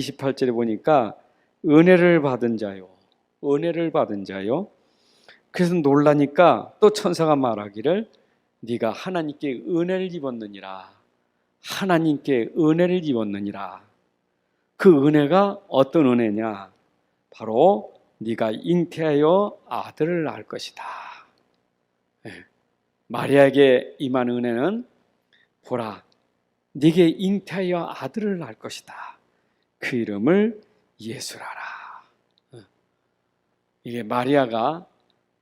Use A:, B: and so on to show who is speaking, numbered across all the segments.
A: 28절에 보니까 은혜를 받은 자요, 은혜를 받은 자요. 그래서 놀라니까 또 천사가 말하기를 네가 하나님께 은혜를 입었느니라, 하나님께 은혜를 입었느니라. 그 은혜가 어떤 은혜냐? 바로 네가 잉태하여 아들을 낳을 것이다. 마리아에게 임한 은혜는 보라, 네게 잉태하여 아들을 낳을 것이다. 그 이름을 예수라라. 이게 마리아가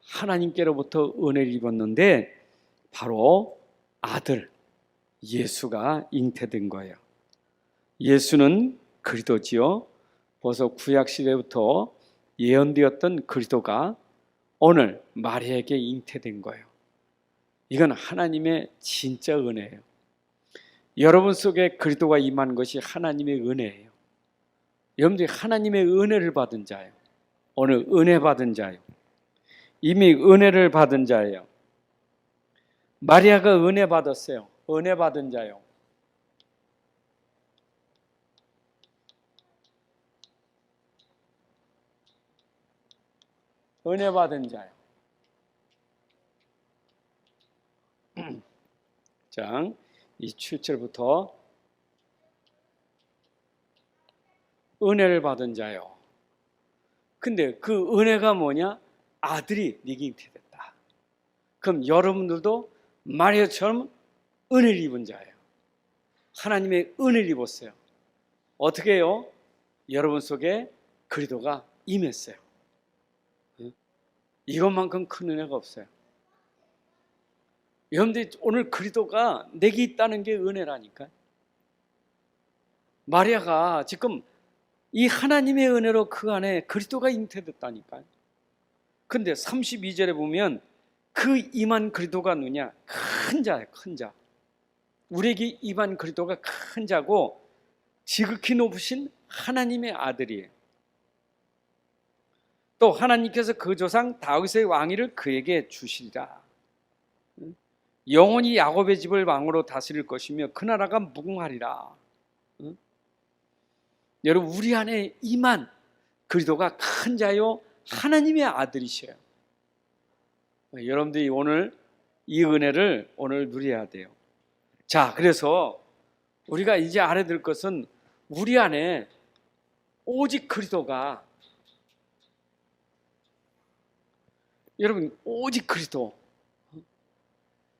A: 하나님께로부터 은혜를 입었는데 바로 아들 예수가 잉태된 거예요. 예수는 그리스도지요. 벌써 구약 시대부터 예언되었던 그리스도가 오늘 마리아에게 잉태된 거예요. 이건 하나님의 진짜 은혜예요. 여러분 속에 그리스도가 임한 것이 하나님의 은혜예요. 여러분들이 하나님의 은혜를 받은 자예요. 오늘 은혜 받은 자예요. 이미 은혜를 받은 자예요. 마리아가 은혜 받았어요. 은혜 받은 자예요. 은혜 받은 자예요. 자, 27절부터 은혜를 받은 자요. 근데 그 은혜가 뭐냐? 아들이 네게 잉태됐다. 그럼 여러분들도 마리아처럼 은혜를 입은 자예요. 하나님의 은혜를 입었어요. 어떻게 해요? 여러분 속에 그리스도가 임했어요. 이것만큼 큰 은혜가 없어요. 여러분들 오늘 그리스도가 내게 있다는 게 은혜라니까요. 마리아가 지금 이 하나님의 은혜로 그 안에 그리스도가 잉태됐다니까요. 근데 32절에 보면 그 임한 그리스도가 누구냐? 큰 자예요. 큰 자. 우리에게 임한 그리스도가 큰 자고 지극히 높으신 하나님의 아들이에요. 또 하나님께서 그 조상 다윗의 왕위를 그에게 주시리라. 영원히 야곱의 집을 왕으로 다스릴 것이며 그 나라가 무궁하리라. 여러분 우리 안에 임한 그리스도가 큰 자요 하나님의 아들이셔요. 여러분들이 오늘 이 은혜를 오늘 누려야 돼요. 자, 그래서 우리가 이제 알아야 될 것은 우리 안에 오직 그리스도가, 여러분 오직 그리스도.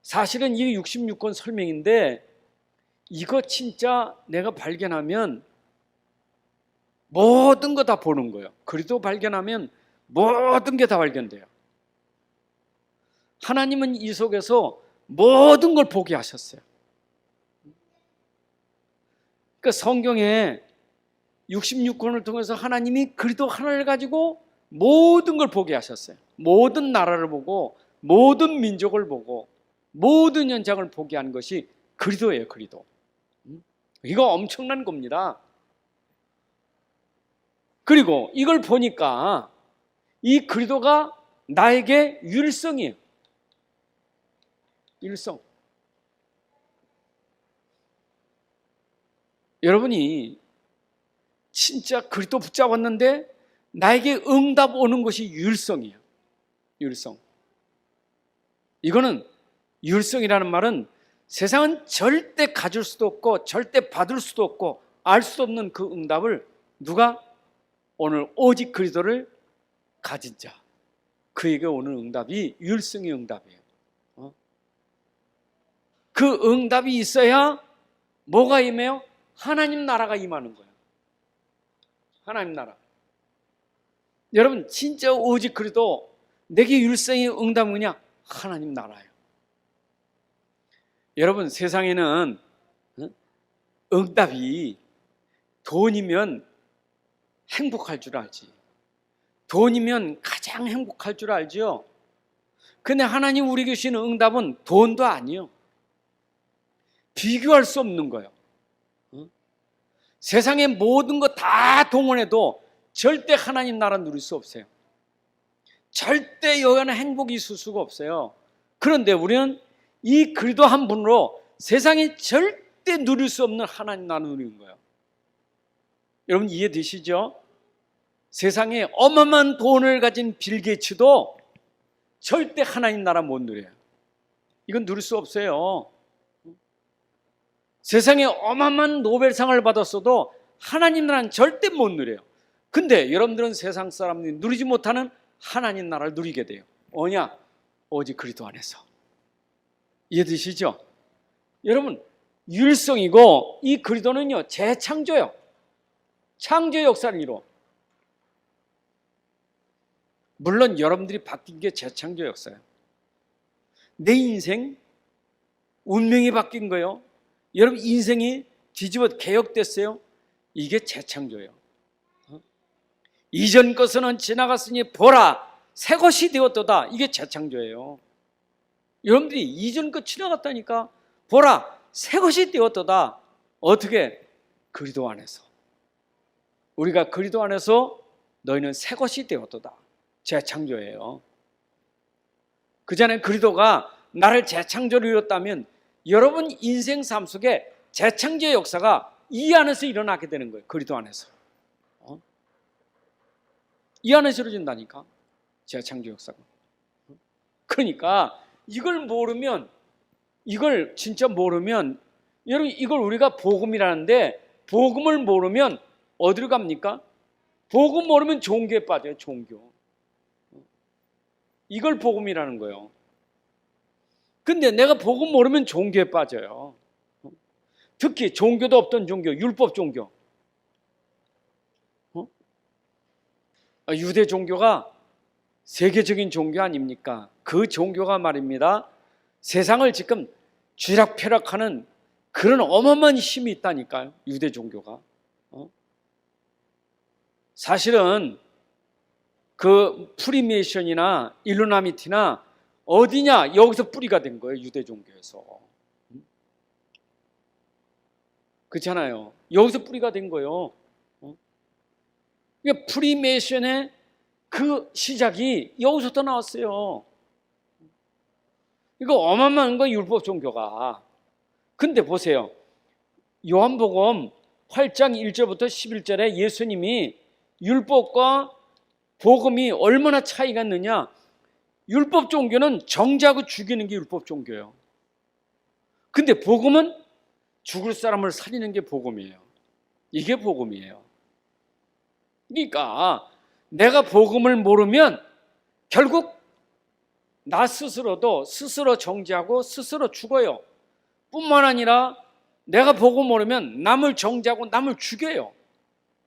A: 사실은 이게 66권 설명인데 이거 진짜 내가 발견하면 모든 거 다 보는 거예요. 그리스도 발견하면 모든 게 다 발견돼요. 하나님은 이 속에서 모든 걸 보게 하셨어요. 그러니까 성경에 66권을 통해서 하나님이 그리스도 하나를 가지고 모든 걸 보게 하셨어요. 모든 나라를 보고 모든 민족을 보고 모든 현장을 보게 한 것이 그리스도예요. 그리스도. 이거 엄청난 겁니다. 그리고 이걸 보니까 이 그리스도가 나에게 율성이에요. 율성. 여러분이 진짜 그리스도 붙잡았는데 나에게 응답 오는 것이 율성이에요. 율성. 이거는 율성이라는 말은 세상은 절대 가질 수도 없고 절대 받을 수도 없고 알 수 없는 그 응답을 누가? 오늘 오직 그리스도를 가진 자, 그에게 오는 응답이 율성의 응답이에요. 그 응답이 있어야 뭐가 임해요? 하나님 나라가 임하는 거예요. 하나님 나라. 여러분 진짜 오직 그리스도 내게 율성의 응답은 뭐냐? 하나님 나라예요. 여러분 세상에는 응답이 돈이면 행복할 줄 알지. 돈이면 가장 행복할 줄 알죠. 근데 하나님 우리에게 주시는 응답은 돈도 아니에요. 비교할 수 없는 거예요. 세상의 모든 거 다 동원해도 절대 하나님 나라 누릴 수 없어요. 절대 여기는 행복이 있을 수가 없어요. 그런데 우리는 이 그리스도 한 분으로 세상에 절대 누릴 수 없는 하나님 나라 누리는 거예요. 여러분 이해되시죠? 세상에 어마어마한 돈을 가진 빌 게이츠도 절대 하나님 나라 못 누려요. 이건 누릴 수 없어요. 세상에 어마어마한 노벨상을 받았어도 하나님 나라는 절대 못 누려요. 근데 여러분들은 세상 사람들이 누리지 못하는 하나님 나라를 누리게 돼요. 뭐냐? 오직 그리스도 안에서. 이해되시죠? 여러분 율성이고 이 그리스도는요 재창조요. 창조 역사를 이루어. 물론 여러분들이 바뀐 게 재창조 역사예요. 내 인생 운명이 바뀐 거예요. 여러분 인생이 뒤집어 개혁됐어요. 이게 재창조예요. 이전 것은 지나갔으니 보라 새 것이 되었도다. 이게 재창조예요. 여러분들이 이전 것 지나갔다니까. 보라 새 것이 되었도다. 어떻게? 그리스도 안에서. 우리가 그리스도 안에서 너희는 새 것이 되었도다. 재창조예요. 그 전에 그리스도가 나를 재창조를 이뤘다면 여러분 인생 삶 속에 재창조의 역사가 이 안에서 일어나게 되는 거예요. 그리스도 안에서. 이 안에서 이루어진다니까. 재창조 역사가. 그러니까 이걸 모르면, 이걸 진짜 모르면, 여러분 이걸 우리가 복음이라는데 복음을 모르면 어디로 갑니까? 복음 모르면 종교에 빠져요. 종교. 이걸 복음이라는 거예요. 근데 내가 복음 모르면 종교에 빠져요. 특히 종교도 없던 종교, 율법 종교. 유대 종교가 세계적인 종교 아닙니까? 그 종교가 말입니다. 세상을 지금 쥐락펴락하는 그런 어마어마한 힘이 있다니까요. 유대 종교가. 사실은 그 프리메이션이나 일루미나티나 어디냐? 여기서 뿌리가 된 거예요. 유대 종교에서. 그렇잖아요. 여기서 뿌리가 된 거예요. 그러니까 프리메이션의 그 시작이 여기서부터 나왔어요. 이거 어마어마한 거예요. 율법 종교가. 근데 보세요. 요한복음 8장 1절부터 11절에 예수님이 율법과 복음이 얼마나 차이가 있느냐. 율법 종교는 정죄하고 죽이는 게 율법 종교예요. 근데 복음은 죽을 사람을 살리는 게 복음이에요. 이게 복음이에요. 그러니까 내가 복음을 모르면 결국 나 스스로도 스스로 정죄하고 스스로 죽어요. 뿐만 아니라 내가 복음 모르면 남을 정죄하고 남을 죽여요.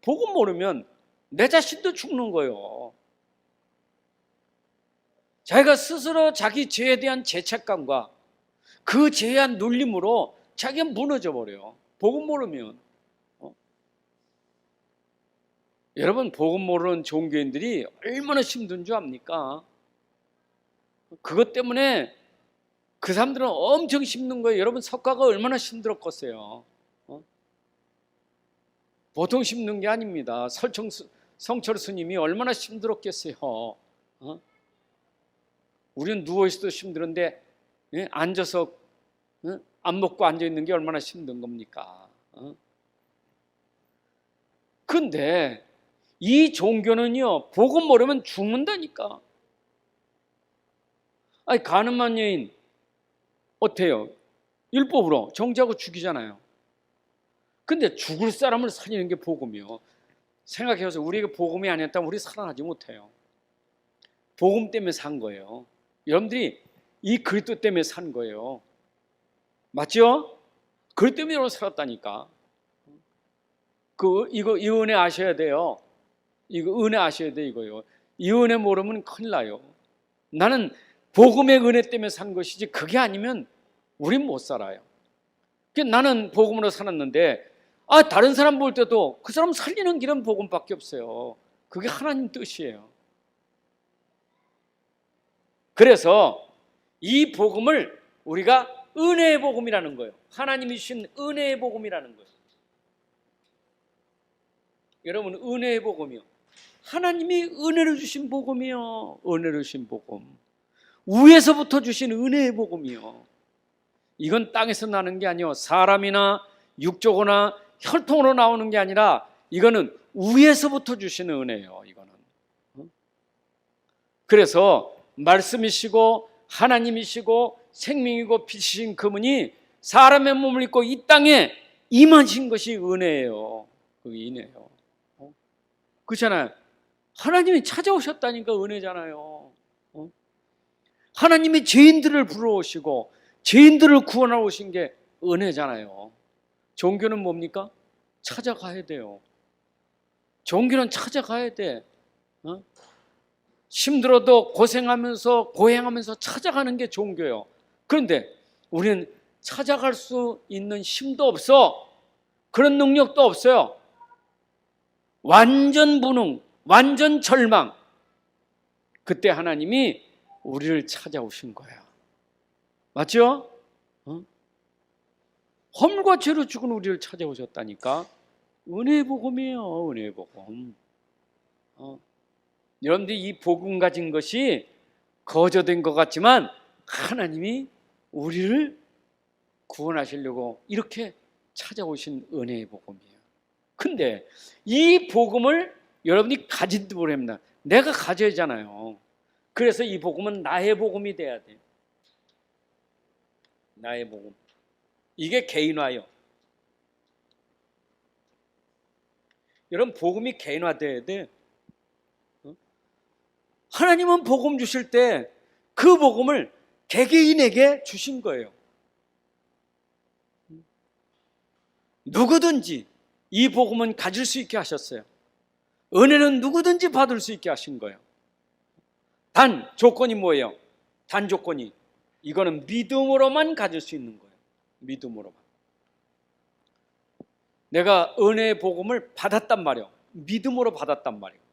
A: 복음 모르면 내 자신도 죽는 거예요. 자기가 스스로 자기 죄에 대한 죄책감과 그 죄에 대한 눌림으로 자기가 무너져 버려요. 복음 모르면. 여러분 복음 모르는 종교인들이 얼마나 힘든 줄 압니까? 그것 때문에 그 사람들은 엄청 힘든 거예요. 여러분 석가가 얼마나 힘들었겠어요. 보통 힘든 게 아닙니다. 성철 스님이 얼마나 힘들었겠어요. 우리는 누워있어도 힘들은데 앉아서 안 먹고 앉아있는 게 얼마나 힘든 겁니까? 근데 이 종교는요 복음 모르면 죽는다니까. 아니 가늠한 여인 어때요? 율법으로 정죄하고 죽이잖아요. 근데 죽을 사람을 살리는 게 복음이요. 생각해보세요. 우리에게 복음이 아니었다면 우리 살아나지 못해요. 복음 때문에 산 거예요. 여러분들이 이 그리스도 때문에 산 거예요. 맞죠? 그리스도 때문에 여러분 살았다니까. 이 은혜 아셔야 돼요. 이거 은혜 아셔야 돼 이거요. 이 은혜 모르면 큰일 나요. 나는 복음의 은혜 때문에 산 것이지 그게 아니면 우린 못 살아요. 나는 복음으로 살았는데 다른 사람 볼 때도 그 사람 살리는 길은 복음밖에 없어요. 그게 하나님 뜻이에요. 그래서 이 복음을 우리가 은혜의 복음이라는 거예요. 하나님이 주신 은혜의 복음이라는 거예요. 여러분 은혜의 복음이요. 하나님이 은혜를 주신 복음이요. 은혜를 주신 복음. 위에서부터 주신 은혜의 복음이요. 이건 땅에서 나는 게 아니요. 사람이나 육조거나 혈통으로 나오는 게 아니라 이거는 위에서부터 주시는 은혜예요. 이거는. 그래서 말씀이시고 하나님이시고 생명이고 빛이신 그분이 사람의 몸을 입고 이 땅에 임하신 것이 은혜예요. 그게 은혜예요. 그렇잖아요. 하나님이 찾아오셨다니까 은혜잖아요. 하나님이 죄인들을 불러오시고 죄인들을 구원하러 오신 게 은혜잖아요. 종교는 뭡니까? 찾아가야 돼요. 종교는 찾아가야 돼. 힘들어도 고생하면서 고행하면서 찾아가는 게 종교예요. 그런데 우리는 찾아갈 수 있는 힘도 없어. 그런 능력도 없어요. 완전 무능, 완전 절망. 그때 하나님이 우리를 찾아오신 거야. 맞죠? 허물과 죄로 죽은 우리를 찾아오셨다니까. 은혜의 복음이에요. 은혜의 복음. 여러분들이 이 복음 가진 것이 거저된 것 같지만 하나님이 우리를 구원하시려고 이렇게 찾아오신 은혜의 복음이에요. 근데 이 복음을 여러분이 가지도 모릅니다. 내가 가져야 하잖아요. 그래서 이 복음은 나의 복음이 돼야 돼요. 나의 복음. 이게 개인화요. 여러분 복음이 개인화돼야 돼. 하나님은 복음 주실 때 그 복음을 개개인에게 주신 거예요. 누구든지 이 복음은 가질 수 있게 하셨어요. 은혜는 누구든지 받을 수 있게 하신 거예요. 단 조건이 뭐예요? 단 조건이 이거는 믿음으로만 가질 수 있는 거예요. 믿음으로만. 내가 은혜의 복음을 받았단 말이에요. 믿음으로 받았단 말이에요.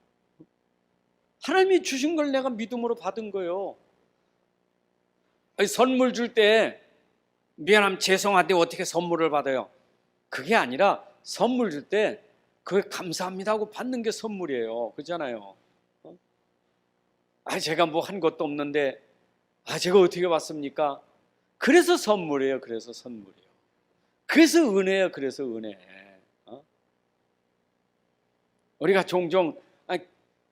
A: 하나님이 주신 걸 내가 믿음으로 받은 거예요. 아니, 선물 줄 때 미안함 죄송한데 어떻게 선물을 받아요? 그게 아니라 선물 줄 때 그게 감사합니다 하고 받는 게 선물이에요. 그렇잖아요. 제가 뭐 한 것도 없는데 제가 어떻게 받습니까? 그래서 선물이에요. 그래서 선물이에요. 그래서 은혜예요. 그래서 은혜. 우리가 종종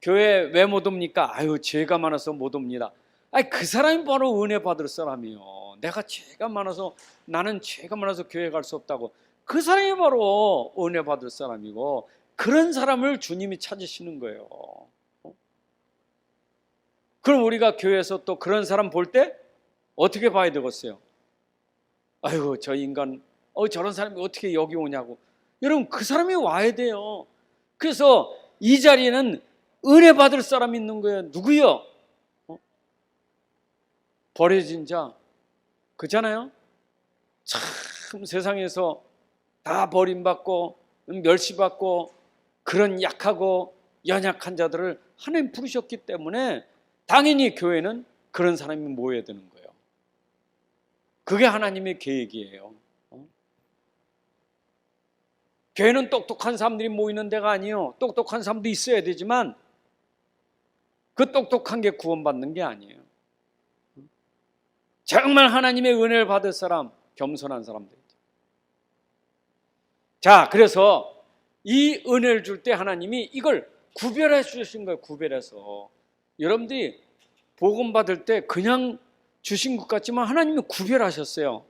A: 교회 왜 못 옵니까? 죄가 많아서 못 옵니다. 그 사람이 바로 은혜 받을 사람이요. 내가 죄가 많아서 나는 죄가 많아서 교회 갈 수 없다고. 그 사람이 바로 은혜 받을 사람이고 그런 사람을 주님이 찾으시는 거예요. 그럼 우리가 교회에서 또 그런 사람 볼 때 어떻게 봐야 되겠어요? 저 인간 저런 사람이 어떻게 여기 오냐고. 여러분 그 사람이 와야 돼요. 그래서 이 자리에는 은혜 받을 사람이 있는 거예요. 누구요? 버려진 자. 그잖아요. 참 세상에서 다 버림받고 멸시받고 그런 약하고 연약한 자들을 하나님 부르셨기 때문에 당연히 교회는 그런 사람이 모여야 되는 거예요. 그게 하나님의 계획이에요. 교회는 똑똑한 사람들이 모이는 데가 아니에요. 똑똑한 사람도 있어야 되지만 그 똑똑한 게 구원받는 게 아니에요. 정말 하나님의 은혜를 받을 사람, 겸손한 사람들. 자, 그래서 이 은혜를 줄 때 하나님이 이걸 구별해 주신 거예요. 구별해서. 여러분들이 복음 받을 때 그냥 주신 것 같지만 하나님이 구별하셨어요.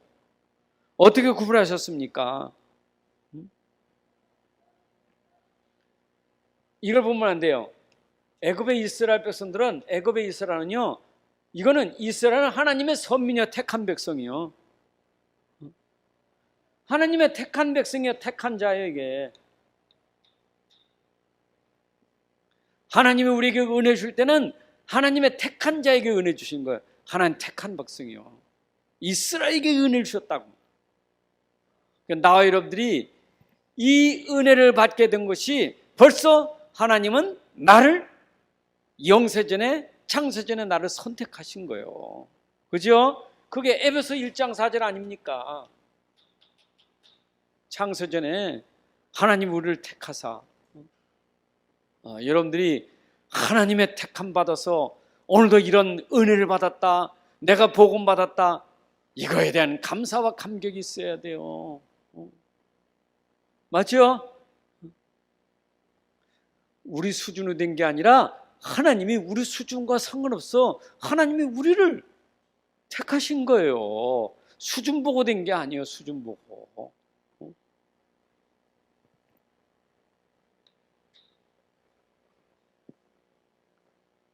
A: 어떻게 구별하셨습니까? 이걸 보면 안 돼요. 애굽의 이스라엘 백성들은 애굽의 이스라엘은요. 이거는 이스라엘은 하나님의 선민이요 택한 백성이요. 하나님의 택한 백성이요 택한 자예요 이게. 하나님이 우리에게 은혜 줄 때는 하나님의 택한 자에게 은혜 주신 거예요. 하나님 택한 백성이요. 이스라엘에게 은혜를 주셨다고. 나와 여러분들이 이 은혜를 받게 된 것이 벌써 하나님은 나를 영세전에 창세전에 나를 선택하신 거예요. 그죠? 그게 에베소 1장 4절 아닙니까? 창세전에 하나님 우리를 택하사 여러분들이 하나님의 택함 받아서 오늘도 이런 은혜를 받았다, 내가 복음 받았다, 이거에 대한 감사와 감격이 있어야 돼요. 맞죠? 우리 수준으로 된 게 아니라 하나님이 우리 수준과 상관없어. 하나님이 우리를 택하신 거예요. 수준 보고 된 게 아니에요. 수준 보고.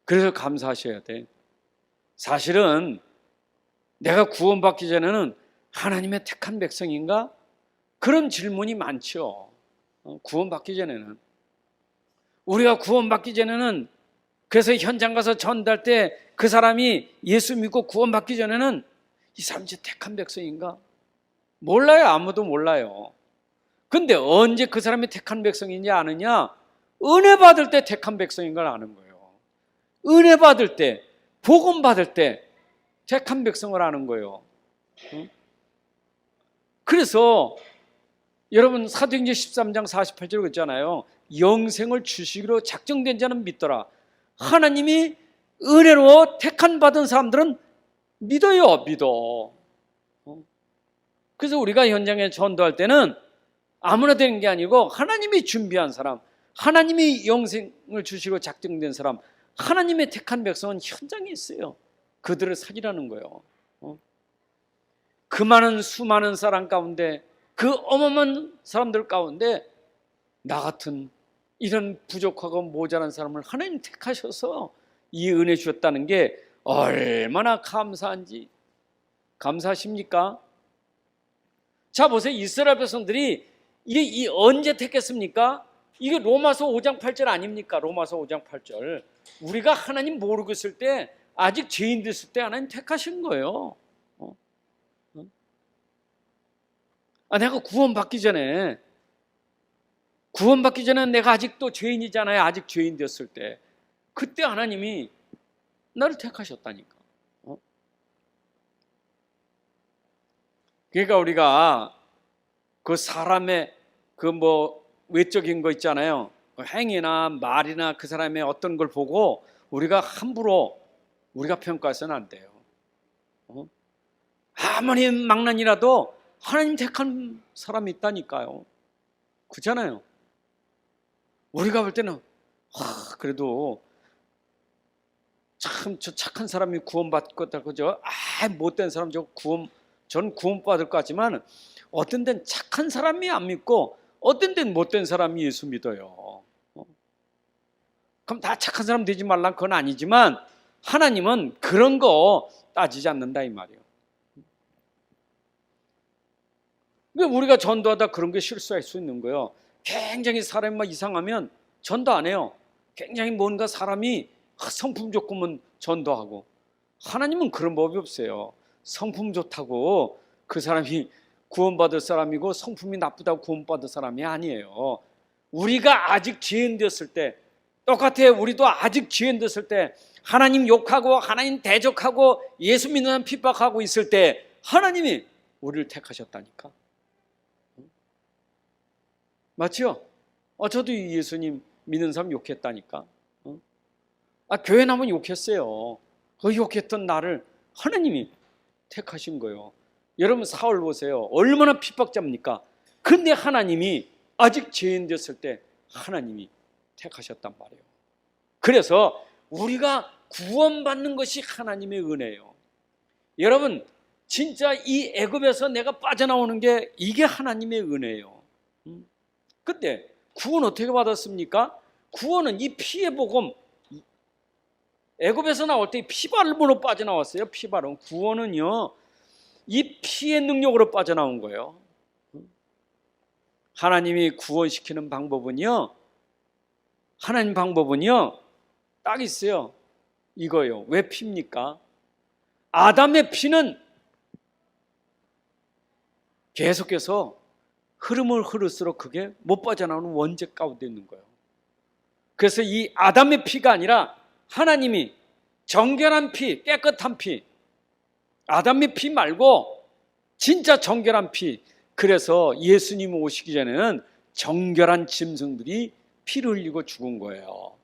A: 그래서 감사하셔야 돼. 사실은 내가 구원받기 전에는 하나님의 택한 백성인가? 그런 질문이 많죠. 구원받기 전에는. 우리가 구원받기 전에는, 그래서 현장 가서 전도할 때 그 사람이 예수 믿고 구원받기 전에는 이 사람이 택한 백성인가? 몰라요. 아무도 몰라요. 근데 언제 그 사람이 택한 백성인지 아느냐? 은혜 받을 때 택한 백성인 걸 아는 거예요. 은혜 받을 때, 복음 받을 때 택한 백성을 아는 거예요. 그래서 여러분 사도행전 13장 48절 있잖아요. 영생을 주시기로 작정된 자는 믿더라. 하나님이 은혜로 택한 받은 사람들은 믿어요. 믿어. 그래서 우리가 현장에 전도할 때는 아무나 되는 게 아니고 하나님이 준비한 사람, 하나님이 영생을 주시기로 작정된 사람, 하나님의 택한 백성은 현장에 있어요. 그들을 살리라는 거예요. 그 많은 수많은 사람 가운데, 그 어마어마한 사람들 가운데 나 같은 이런 부족하고 모자란 사람을 하나님 택하셔서 이 은혜 주셨다는 게 얼마나 감사한지. 감사하십니까? 자 보세요. 이스라엘 백성들이 이게 언제 택했습니까? 이게 로마서 5장 8절 아닙니까? 로마서 5장 8절. 우리가 하나님 모르고 있을 때, 아직 죄인 됐을 때 하나님 택하신 거예요. 내가 구원받기 전에 내가 아직도 죄인이잖아요. 아직 죄인 됐을 때, 그때 하나님이 나를 택하셨다니까. 그러니까 우리가 그 사람의 그 외적인 거 있잖아요. 행위나 말이나 그 사람의 어떤 걸 보고 우리가 함부로 우리가 평가해서는 안 돼요. 아무리 망난이라도 하나님 택한 사람이 있다니까요. 그렇잖아요. 우리가 볼 때는 그래도 참 저 착한 사람이 구원받겠다 그죠? 못된 사람 전 구원받을 것 같지만 어떤 데는 착한 사람이 안 믿고 어떤 데는 못된 사람이 예수 믿어요. 그럼 다 착한 사람 되지 말란 그건 아니지만 하나님은 그런 거 따지지 않는다 이 말이에요. 우리가 전도하다 그런 게 실수할 수 있는 거예요. 굉장히 사람이 막 이상하면 전도 안 해요. 굉장히 뭔가 사람이 성품 좋으면 전도하고, 하나님은 그런 법이 없어요. 성품 좋다고 그 사람이 구원받을 사람이고 성품이 나쁘다고 구원받을 사람이 아니에요. 우리가 아직 죄인 됐을 때 똑같아요. 우리도 아직 죄인 됐을 때 하나님 욕하고 하나님 대적하고 예수 믿는 사람 핍박하고 있을 때 하나님이 우리를 택하셨다니까. 맞죠? 저도 예수님 믿는 사람 욕했다니까. 교회 나면 욕했어요. 그 욕했던 나를 하나님이 택하신 거예요. 여러분 사울 보세요. 얼마나 핍박자입니까? 근데 하나님이 아직 죄인 됐을 때 하나님이 택하셨단 말이에요. 그래서 우리가 구원받는 것이 하나님의 은혜예요. 여러분 진짜 이 애굽에서 내가 빠져나오는 게 이게 하나님의 은혜예요. 근데 구원 어떻게 받았습니까? 구원은 이 피의 복음, 애굽에서 나올 때 피발음으로 빠져나왔어요. 피발음. 구원은요 이 피의 능력으로 빠져나온 거예요. 하나님이 구원시키는 방법은요, 하나님 방법은요 딱 있어요. 이거요. 왜 피입니까? 아담의 피는 계속해서 흐름을 흐를수록 그게 못 빠져나오는 원죄 가운데 있는 거예요. 그래서 이 아담의 피가 아니라 하나님이 정결한 피, 깨끗한 피, 아담의 피 말고 진짜 정결한 피. 그래서 예수님 오시기 전에는 정결한 짐승들이 피를 흘리고 죽은 거예요.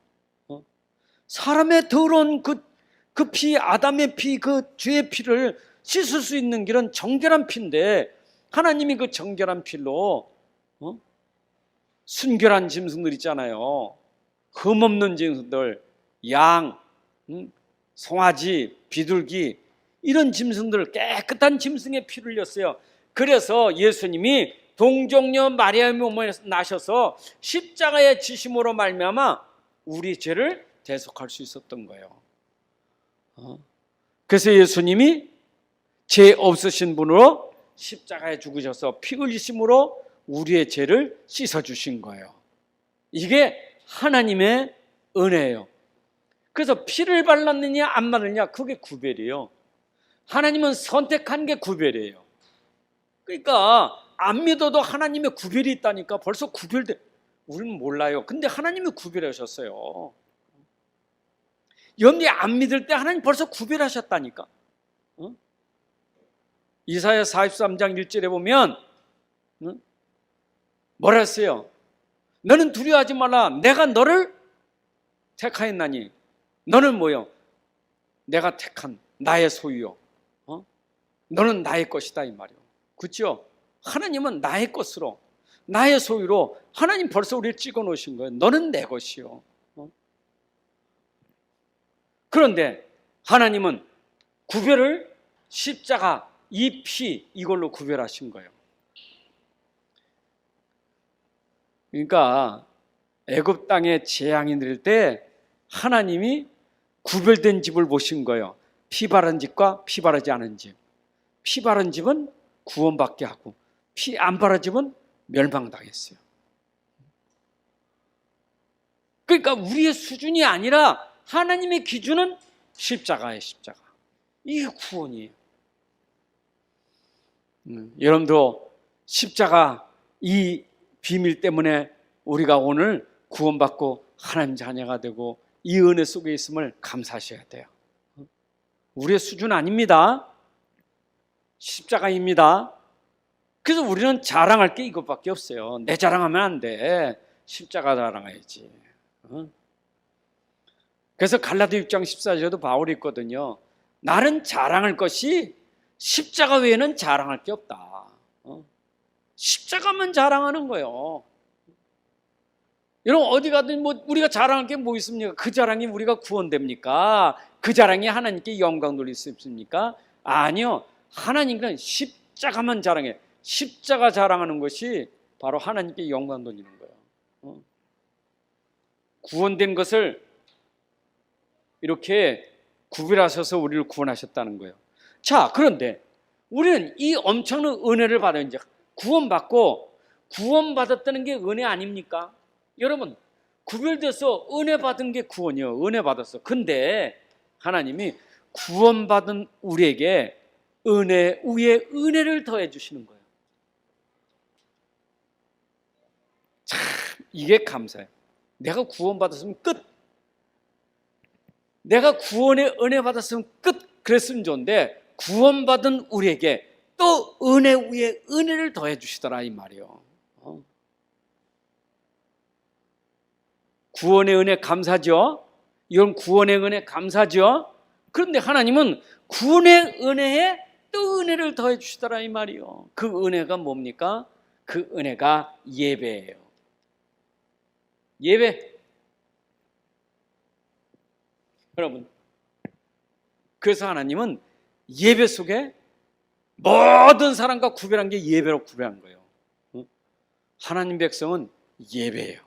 A: 사람의 더러운 그 피, 아담의 피, 그 죄의 피를 씻을 수 있는 길은 정결한 피인데 하나님이 그 정결한 피로 순결한 짐승들 있잖아요. 흠없는 짐승들, 양, 송아지, 비둘기 이런 짐승들, 깨끗한 짐승의 피를 흘렸어요. 그래서 예수님이 동정녀 마리아의 몸에 나셔서 십자가의 지심으로 말미암아 우리 죄를 대속할 수 있었던 거예요. 그래서 예수님이 죄 없으신 분으로 십자가에 죽으셔서 피 흘리심으로 우리의 죄를 씻어주신 거예요. 이게 하나님의 은혜예요. 그래서 피를 발랐느냐 안 발랐느냐 그게 구별이에요. 하나님은 선택한 게 구별이에요. 그러니까 안 믿어도 하나님의 구별이 있다니까. 벌써 구별돼. 우리는 몰라요. 근데 하나님이 구별하셨어요. 여러분이 안 믿을 때 하나님 벌써 구별하셨다니까. 이사야 43장 1절에 보면 뭐라 했어요? 너는 두려워하지 말라. 내가 너를 택하였나니. 너는 뭐요? 내가 택한 나의 소유요. 너는 나의 것이다 이 말이요. 그렇죠? 하나님은 나의 것으로, 나의 소유로 하나님 벌써 우리를 찍어 놓으신 거예요. 너는 내 것이요. 그런데 하나님은 구별을 십자가, 이 피 이걸로 구별하신 거예요. 그러니까 애굽 땅에 재앙이 내릴 때 하나님이 구별된 집을 보신 거예요. 피 바른 집과 피 바르지 않은 집. 피 바른 집은 구원받게 하고 피 안 바른 집은 멸망당했어요. 그러니까 우리의 수준이 아니라 하나님의 기준은 십자가예요. 십자가. 이게 구원이에요. 여러분도 십자가 이 비밀 때문에 우리가 오늘 구원받고 하나님 자녀가 되고 이 은혜 속에 있음을 감사하셔야 돼요. 우리의 수준 아닙니다. 십자가입니다. 그래서 우리는 자랑할 게 이것밖에 없어요. 내 자랑하면 안 돼. 십자가 자랑해야지. 그래서 갈라디아 6장 14절에도 바울이 있거든요. 나는 자랑할 것이 십자가 외에는 자랑할 게 없다. 십자가만 자랑하는 거예요. 여러분 어디 가든 뭐 우리가 자랑할 게 뭐 있습니까? 그 자랑이 우리가 구원됩니까? 그 자랑이 하나님께 영광 돌릴 수 있습니까? 아니요. 하나님은 십자가만 자랑해. 십자가 자랑하는 것이 바로 하나님께 영광 돌리는 거예요. 구원된 것을 이렇게 구별하셔서 우리를 구원하셨다는 거예요. 자, 그런데 우리는 이 엄청난 은혜를 받아 이제 구원받고 구원받았다는 게 은혜 아닙니까? 여러분 구별돼서 은혜 받은 게 구원이요. 은혜 받았어. 근데 하나님이 구원받은 우리에게 은혜 위에 은혜를 더해 주시는 거예요. 참 이게 감사해요. 내가 구원받았으면 끝. 내가 구원의 은혜 받았으면 끝. 그랬으면 좋은데 구원받은 우리에게 또 은혜 위에 은혜를 더해 주시더라 이 말이요. 구원의 은혜 감사죠. 이건 구원의 은혜 감사죠. 그런데 하나님은 구원의 은혜에 또 은혜를 더해 주시더라 이 말이요. 그 은혜가 뭡니까? 그 은혜가 예배예요. 예배. 여러분 그래서 하나님은 예배 속에 모든 사람과 구별한 게 예배로 구별한 거예요. 하나님 백성은 예배예요.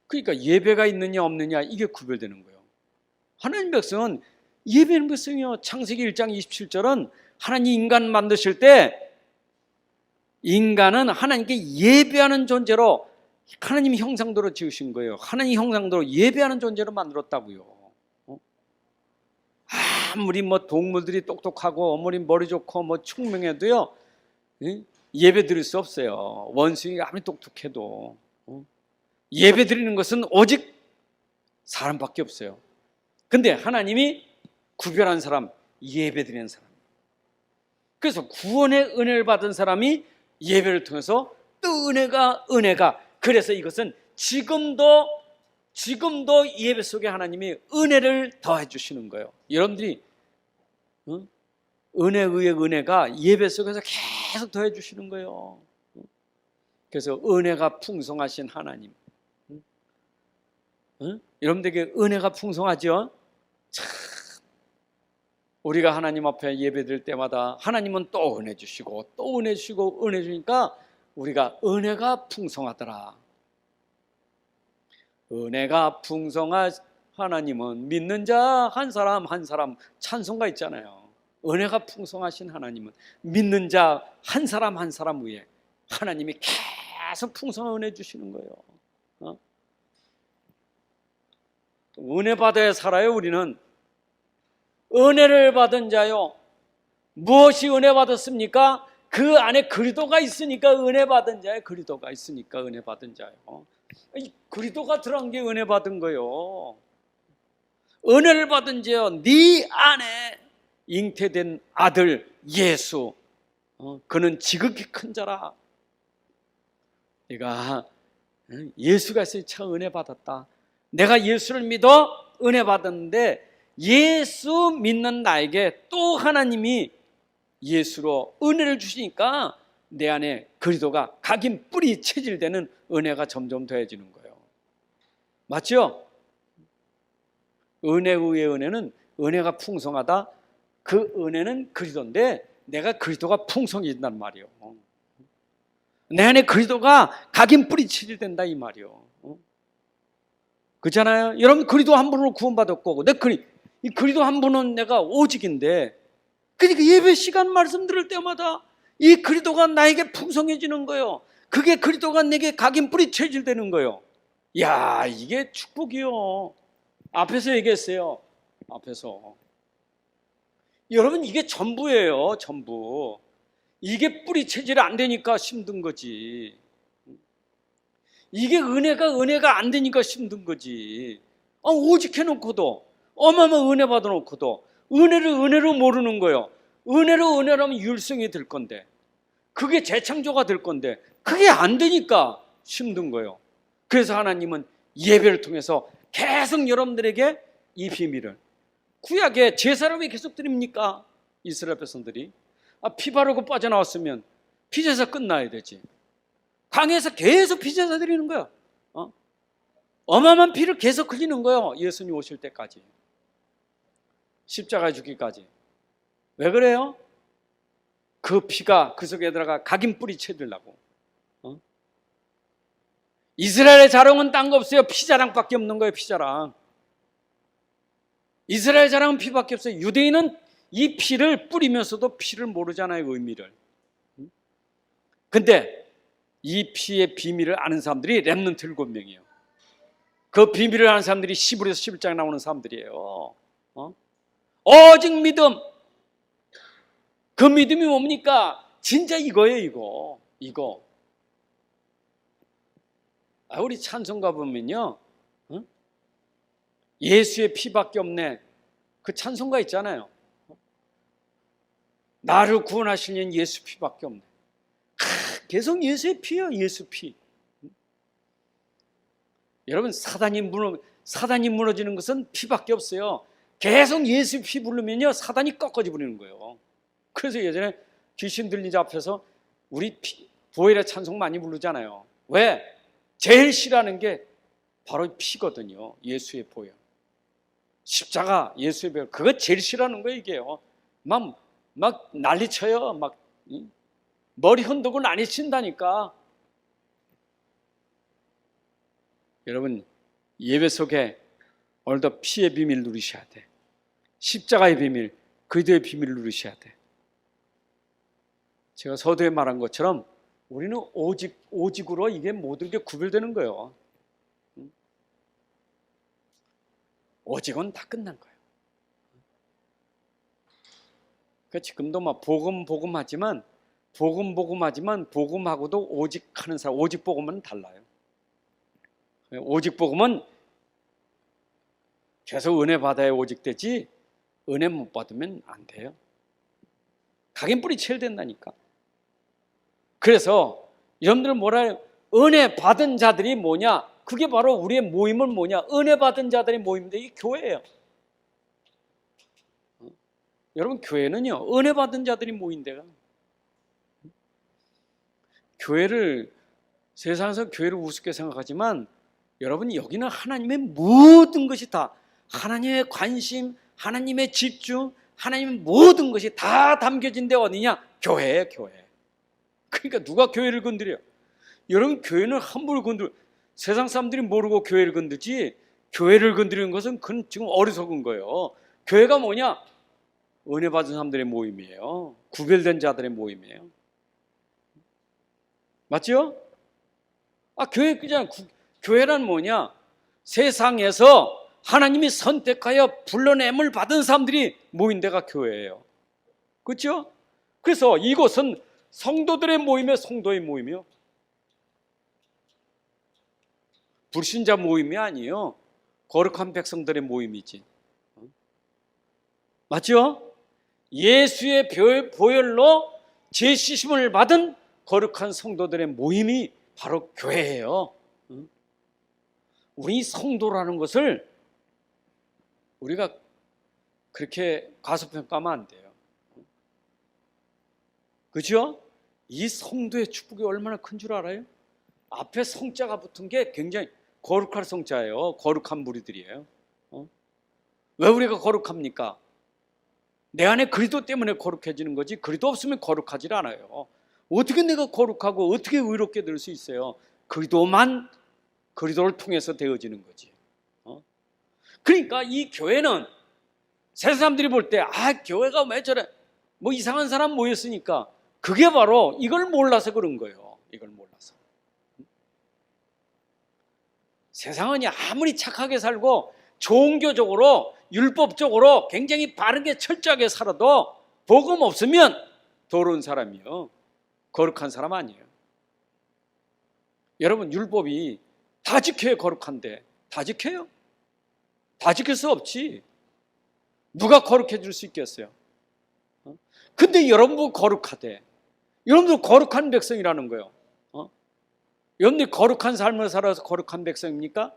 A: 그러니까 예배가 있느냐 없느냐 이게 구별되는 거예요. 하나님 백성은 예배는 백성이요. 창세기 1장 27절은 하나님 인간 만드실 때 인간은 하나님께 예배하는 존재로 하나님 형상대로 지으신 거예요. 하나님 형상대로 예배하는 존재로 만들었다고요. 아무리 뭐 동물들이 똑똑하고 아무리 머리 좋고 뭐 총명해도요 예배 드릴 수 없어요. 원숭이가 아무리 똑똑해도 예배 드리는 것은 오직 사람밖에 없어요. 근데 하나님이 구별한 사람, 예배 드리는 사람. 그래서 구원의 은혜를 받은 사람이 예배를 통해서 또 은혜가 그래서 이것은 지금도 예배 속에 하나님이 은혜를 더해 주시는 거예요. 여러분들이 은혜 위에 은혜가 예배 속에서 계속 더해 주시는 거예요. 그래서 은혜가 풍성하신 하나님. 응? 여러분들에게 은혜가 풍성하죠? 참, 우리가 하나님 앞에 예배드릴 때마다 하나님은 또 은혜 주시고 또 은혜 주시고 은혜 주니까 우리가 은혜가 풍성하더라. 은혜가 풍성한 하나님은 믿는 자 한 사람 한 사람 찬송가 있잖아요. 은혜가 풍성하신 하나님은 믿는 자 한 사람 한 사람 위에 하나님이 계속 풍성한 은혜 주시는 거예요. 은혜 받아야 살아요. 우리는 은혜를 받은 자요. 무엇이 은혜 받았습니까? 그 안에 그리스도가 있으니까 은혜 받은 자예요. 그리스도가 있으니까 은혜 받은 자예요. 이 그리스도가 들어간 게 은혜 받은 거예요. 은혜를 받은 자요. 네 안에 잉태된 아들 예수, 그는 지극히 큰 자라. 내가 예수가 있어서 참 은혜 받았다. 내가 예수를 믿어 은혜 받았는데 예수 믿는 나에게 또 하나님이 예수로 은혜를 주시니까 내 안에 그리스도가 각인 뿌리 체질되는 은혜가 점점 더해지는 거예요. 맞죠? 은혜 위의 은혜는 은혜가 풍성하다. 그 은혜는 그리스도인데 내가 그리스도가 풍성해진단 말이에요. 내 안에 그리스도가 각인 뿌리 체질된다 이 말이에요. 그렇잖아요. 여러분 그리스도 한 분으로 구원받았고 이 그리스도 한 분은 내가 오직인데 그러니까 예배 시간 말씀 들을 때마다 이 그리스도가 나에게 풍성해지는 거예요. 그게 그리스도가 내게 각인 뿌리 체질되는 거예요. 야, 이게 축복이요. 앞에서 얘기했어요. 앞에서. 여러분 이게 전부예요. 전부. 이게 뿌리 체질이 안 되니까 힘든 거지. 이게 은혜가 안 되니까 힘든 거지. 오직 해놓고도 어마어마한 은혜 받아놓고도 은혜로 모르는 거예요. 은혜로 하면 율성이 될 건데 그게 재창조가 될 건데 그게 안 되니까 힘든 거예요. 그래서 하나님은 예배를 통해서 계속 여러분들에게 이 비밀을 구약에 제사를 왜 계속 드립니까? 이스라엘 백성들이 피 바르고 빠져나왔으면 피제사 끝나야 되지. 강에서 계속 피제사 드리는 거야. 어마어마한 피를 계속 흘리는 거예요. 예수님 오실 때까지. 십자가에 죽기까지. 왜 그래요? 그 피가 그 속에 들어가 각인 뿌리 채들라고. 이스라엘의 자랑은 딴 거 없어요. 피자랑밖에 없는 거예요. 피자랑. 이스라엘 자랑은 피밖에 없어요. 유대인은 이 피를 뿌리면서도 피를 모르잖아요. 의미를. 근데 이 피의 비밀을 아는 사람들이 렘넌트 7명이에요. 그 비밀을 아는 사람들이 히브리서 11장에 나오는 사람들이에요. 오직 믿음. 그 믿음이 뭡니까? 진짜 이거예요. 이거. 우리 찬송가 보면요, 예수의 피밖에 없네. 그 찬송가 있잖아요. 나를 구원하시는 예수 피밖에 없네. 계속 예수의 피요. 예수 피. 여러분 사단이 무너지는 것은 피밖에 없어요. 계속 예수 피 부르면요 사단이 꺾어져 버리는 거예요. 그래서 예전에 귀신 들린 자 앞에서 우리 보혈의 찬송 많이 부르잖아요. 왜? 제일 싫어하는 게 바로 피거든요. 예수의 보혈. 십자가 예수의 보혈. 그거 제일 싫어하는 거예요. 이게요. 막 난리쳐요. 막 머리 흔들고 난리친다니까. 여러분 예배 속에 오늘도 피의 비밀 누리셔야 돼. 십자가의 비밀, 그리스도의 비밀을 누리셔야 돼. 제가 서두에 말한 것처럼 우리는 오직으로 이게 모든 게 구별되는 거예요. 오직은 다 끝난 거예요. 그러니까 지금도 막 복음하지만 복음하고도 오직 하는 사람, 오직 복음은 달라요. 오직 복음은 계속 은혜 받아야 오직 되지 은혜 못 받으면 안 돼요. 각인 뿌리 채야 된다니까. 그래서 여러분들은 뭐라 해요? 은혜 받은 자들이 뭐냐? 그게 바로 우리의 모임은 뭐냐? 은혜 받은 자들의 모임인데 이게 교회예요. 여러분 교회는요 은혜 받은 자들이 모인대요. 교회를 세상에서 교회를 우습게 생각하지만 여러분, 여기는 하나님의 모든 것이 다, 하나님의 관심, 하나님의 집중, 하나님의 모든 것이 다 담겨진 데 어디냐? 교회예요, 교회. 그러니까 누가 교회를 건드려? 여러분, 교회는 함부로 건드려. 세상 사람들이 모르고 교회를 건드지, 교회를 건드리는 것은 그건 지금 어리석은 거예요. 교회가 뭐냐? 은혜 받은 사람들의 모임이에요. 구별된 자들의 모임이에요. 맞죠? 교회 그냥 교회란 뭐냐? 세상에서 하나님이 선택하여 불러냄을 받은 사람들이 모인 데가 교회예요. 그렇죠? 그래서 이곳은 성도들의 모임이에요, 성도의 모임이요. 불신자 모임이 아니에요. 거룩한 백성들의 모임이지. 맞죠? 예수의 보혈로 죄 씻음을 받은 거룩한 성도들의 모임이 바로 교회예요. 우리 성도라는 것을 우리가 그렇게 과소평가하면 안 돼요. 그렇죠? 이 성도의 축복이 얼마나 큰 줄 알아요? 앞에 성자가 붙은 게 굉장히 거룩할 성자예요. 거룩한 무리들이에요. 왜 우리가 거룩합니까? 내 안에 그리스도 때문에 거룩해지는 거지, 그리스도 없으면 거룩하지 않아요. 어떻게 내가 거룩하고 어떻게 의롭게 될 수 있어요? 그리스도를 통해서 되어지는 거지. 그러니까 이 교회는 세상 사람들이 볼 때 교회가 왜 저래, 뭐 이상한 사람 모였으니까, 그게 바로 이걸 몰라서 그런 거예요. 이걸 몰라서. 세상은 아무리 착하게 살고 종교적으로 율법적으로 굉장히 바르게 철저하게 살아도 복음 없으면 더러운 사람이요, 거룩한 사람 아니에요. 여러분, 율법이 다 지켜야 거룩한데 다 지켜요? 다 지킬 수 없지. 누가 거룩해 줄 수 있겠어요? 근데 여러분도 거룩하대. 여러분도 거룩한 백성이라는 거예요. 여러분들이 거룩한 삶을 살아서 거룩한 백성입니까?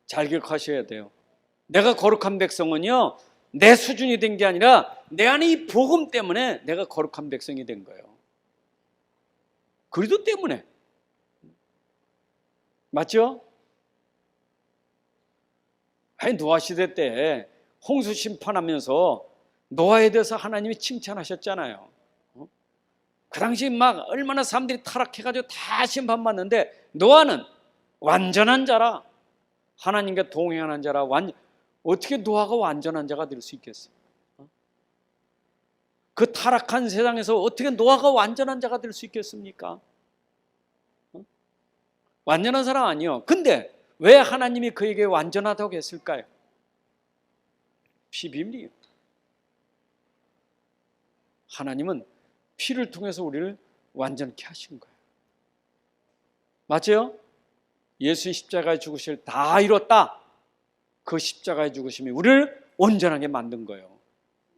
A: 잘 기억하셔야 돼요. 내가 거룩한 백성은요, 내 수준이 된 게 아니라 내 안에 이 복음 때문에 내가 거룩한 백성이 된 거예요. 그리스도 때문에. 맞죠? 노아 시대 때 홍수 심판하면서 노아에 대해서 하나님이 칭찬하셨잖아요. 그 당시 막 얼마나 사람들이 타락해가지고 다 심판받는데, 노아는 완전한 자라, 하나님과 동행하는 자라. 어떻게 노아가 완전한 자가 될 수 있겠어요? 그 타락한 세상에서 어떻게 노아가 완전한 자가 될 수 있겠습니까? 완전한 사람 아니요. 근데 왜 하나님이 그에게 완전하다고 했을까요? 피비밀이에요. 하나님은 피를 통해서 우리를 완전케 하신 거예요. 맞죠? 예수의 십자가의 죽으심을 다 이뤘다. 그 십자가의 죽으심이 우리를 온전하게 만든 거예요.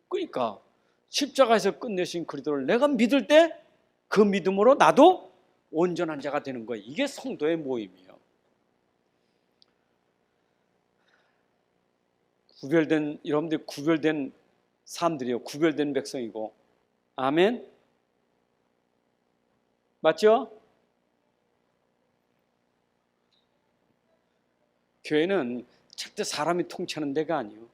A: 그러니까 십자가에서 끝내신 그리스도를 내가 믿을 때 그 믿음으로 나도 온전한 자가 되는 거예요. 이게 성도의 모임이에요. 여러분들 구별된 사람들이요, 구별된 백성이고. 아멘. 맞죠? 교회는 절대 사람이 통치하는 데가 아니에요.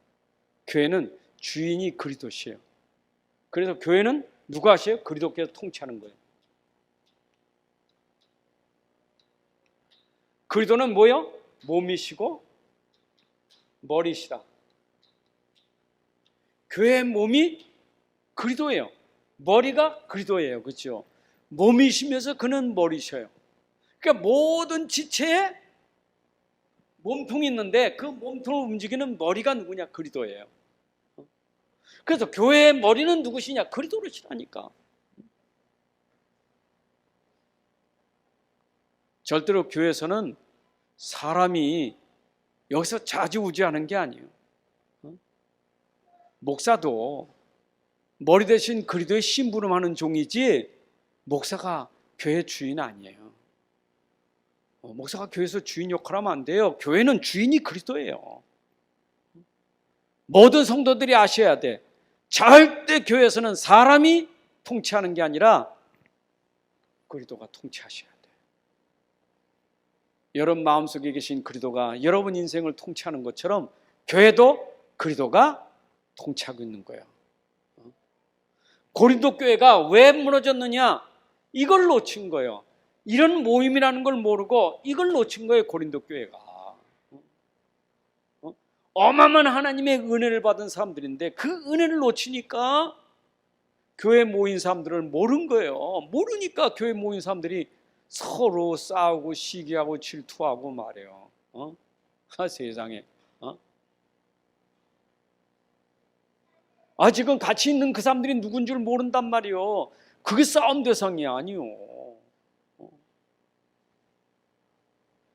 A: 교회는 주인이 그리스도시에요. 그래서 교회는 누가 하셔요? 그리스도께서 통치하는 거예요. 그리스도는 뭐요? 몸이시고 머리시다. 교회의 몸이 그리스도예요. 머리가 그리스도예요. 그렇죠? 몸이시면서 그는 머리셔요. 그러니까 모든 지체에 몸통이 있는데 그 몸통을 움직이는 머리가 누구냐? 그리스도예요. 그래서 교회의 머리는 누구시냐? 그리스도시라니까. 절대로 교회에서는 사람이 여기서 좌지우지하는 게 아니에요. 목사도 머리 대신 그리스도의 심부름하는 종이지 목사가 교회 주인 아니에요. 목사가 교회에서 주인 역할을 하면 안 돼요. 교회는 주인이 그리스도예요. 모든 성도들이 아셔야 돼. 절대 교회에서는 사람이 통치하는 게 아니라 그리스도가 통치하셔야 돼. 여러분 마음속에 계신 그리스도가 여러분 인생을 통치하는 것처럼 교회도 그리스도가 통치하고 있는 거예요. 고린도 교회가 왜 무너졌느냐? 이걸 놓친 거예요. 이런 모임이라는 걸 모르고 이걸 놓친 거예요. 고린도 교회가. 어마어마한 하나님의 은혜를 받은 사람들인데 그 은혜를 놓치니까 교회 모인 사람들을 모른 거예요. 모르니까 교회 모인 사람들이 서로 싸우고 시기하고 질투하고 말이에요. 세상에. 지금 같이 있는 그 사람들이 누군 줄 모른단 말이에요. 그게 싸움 대상이 아니요.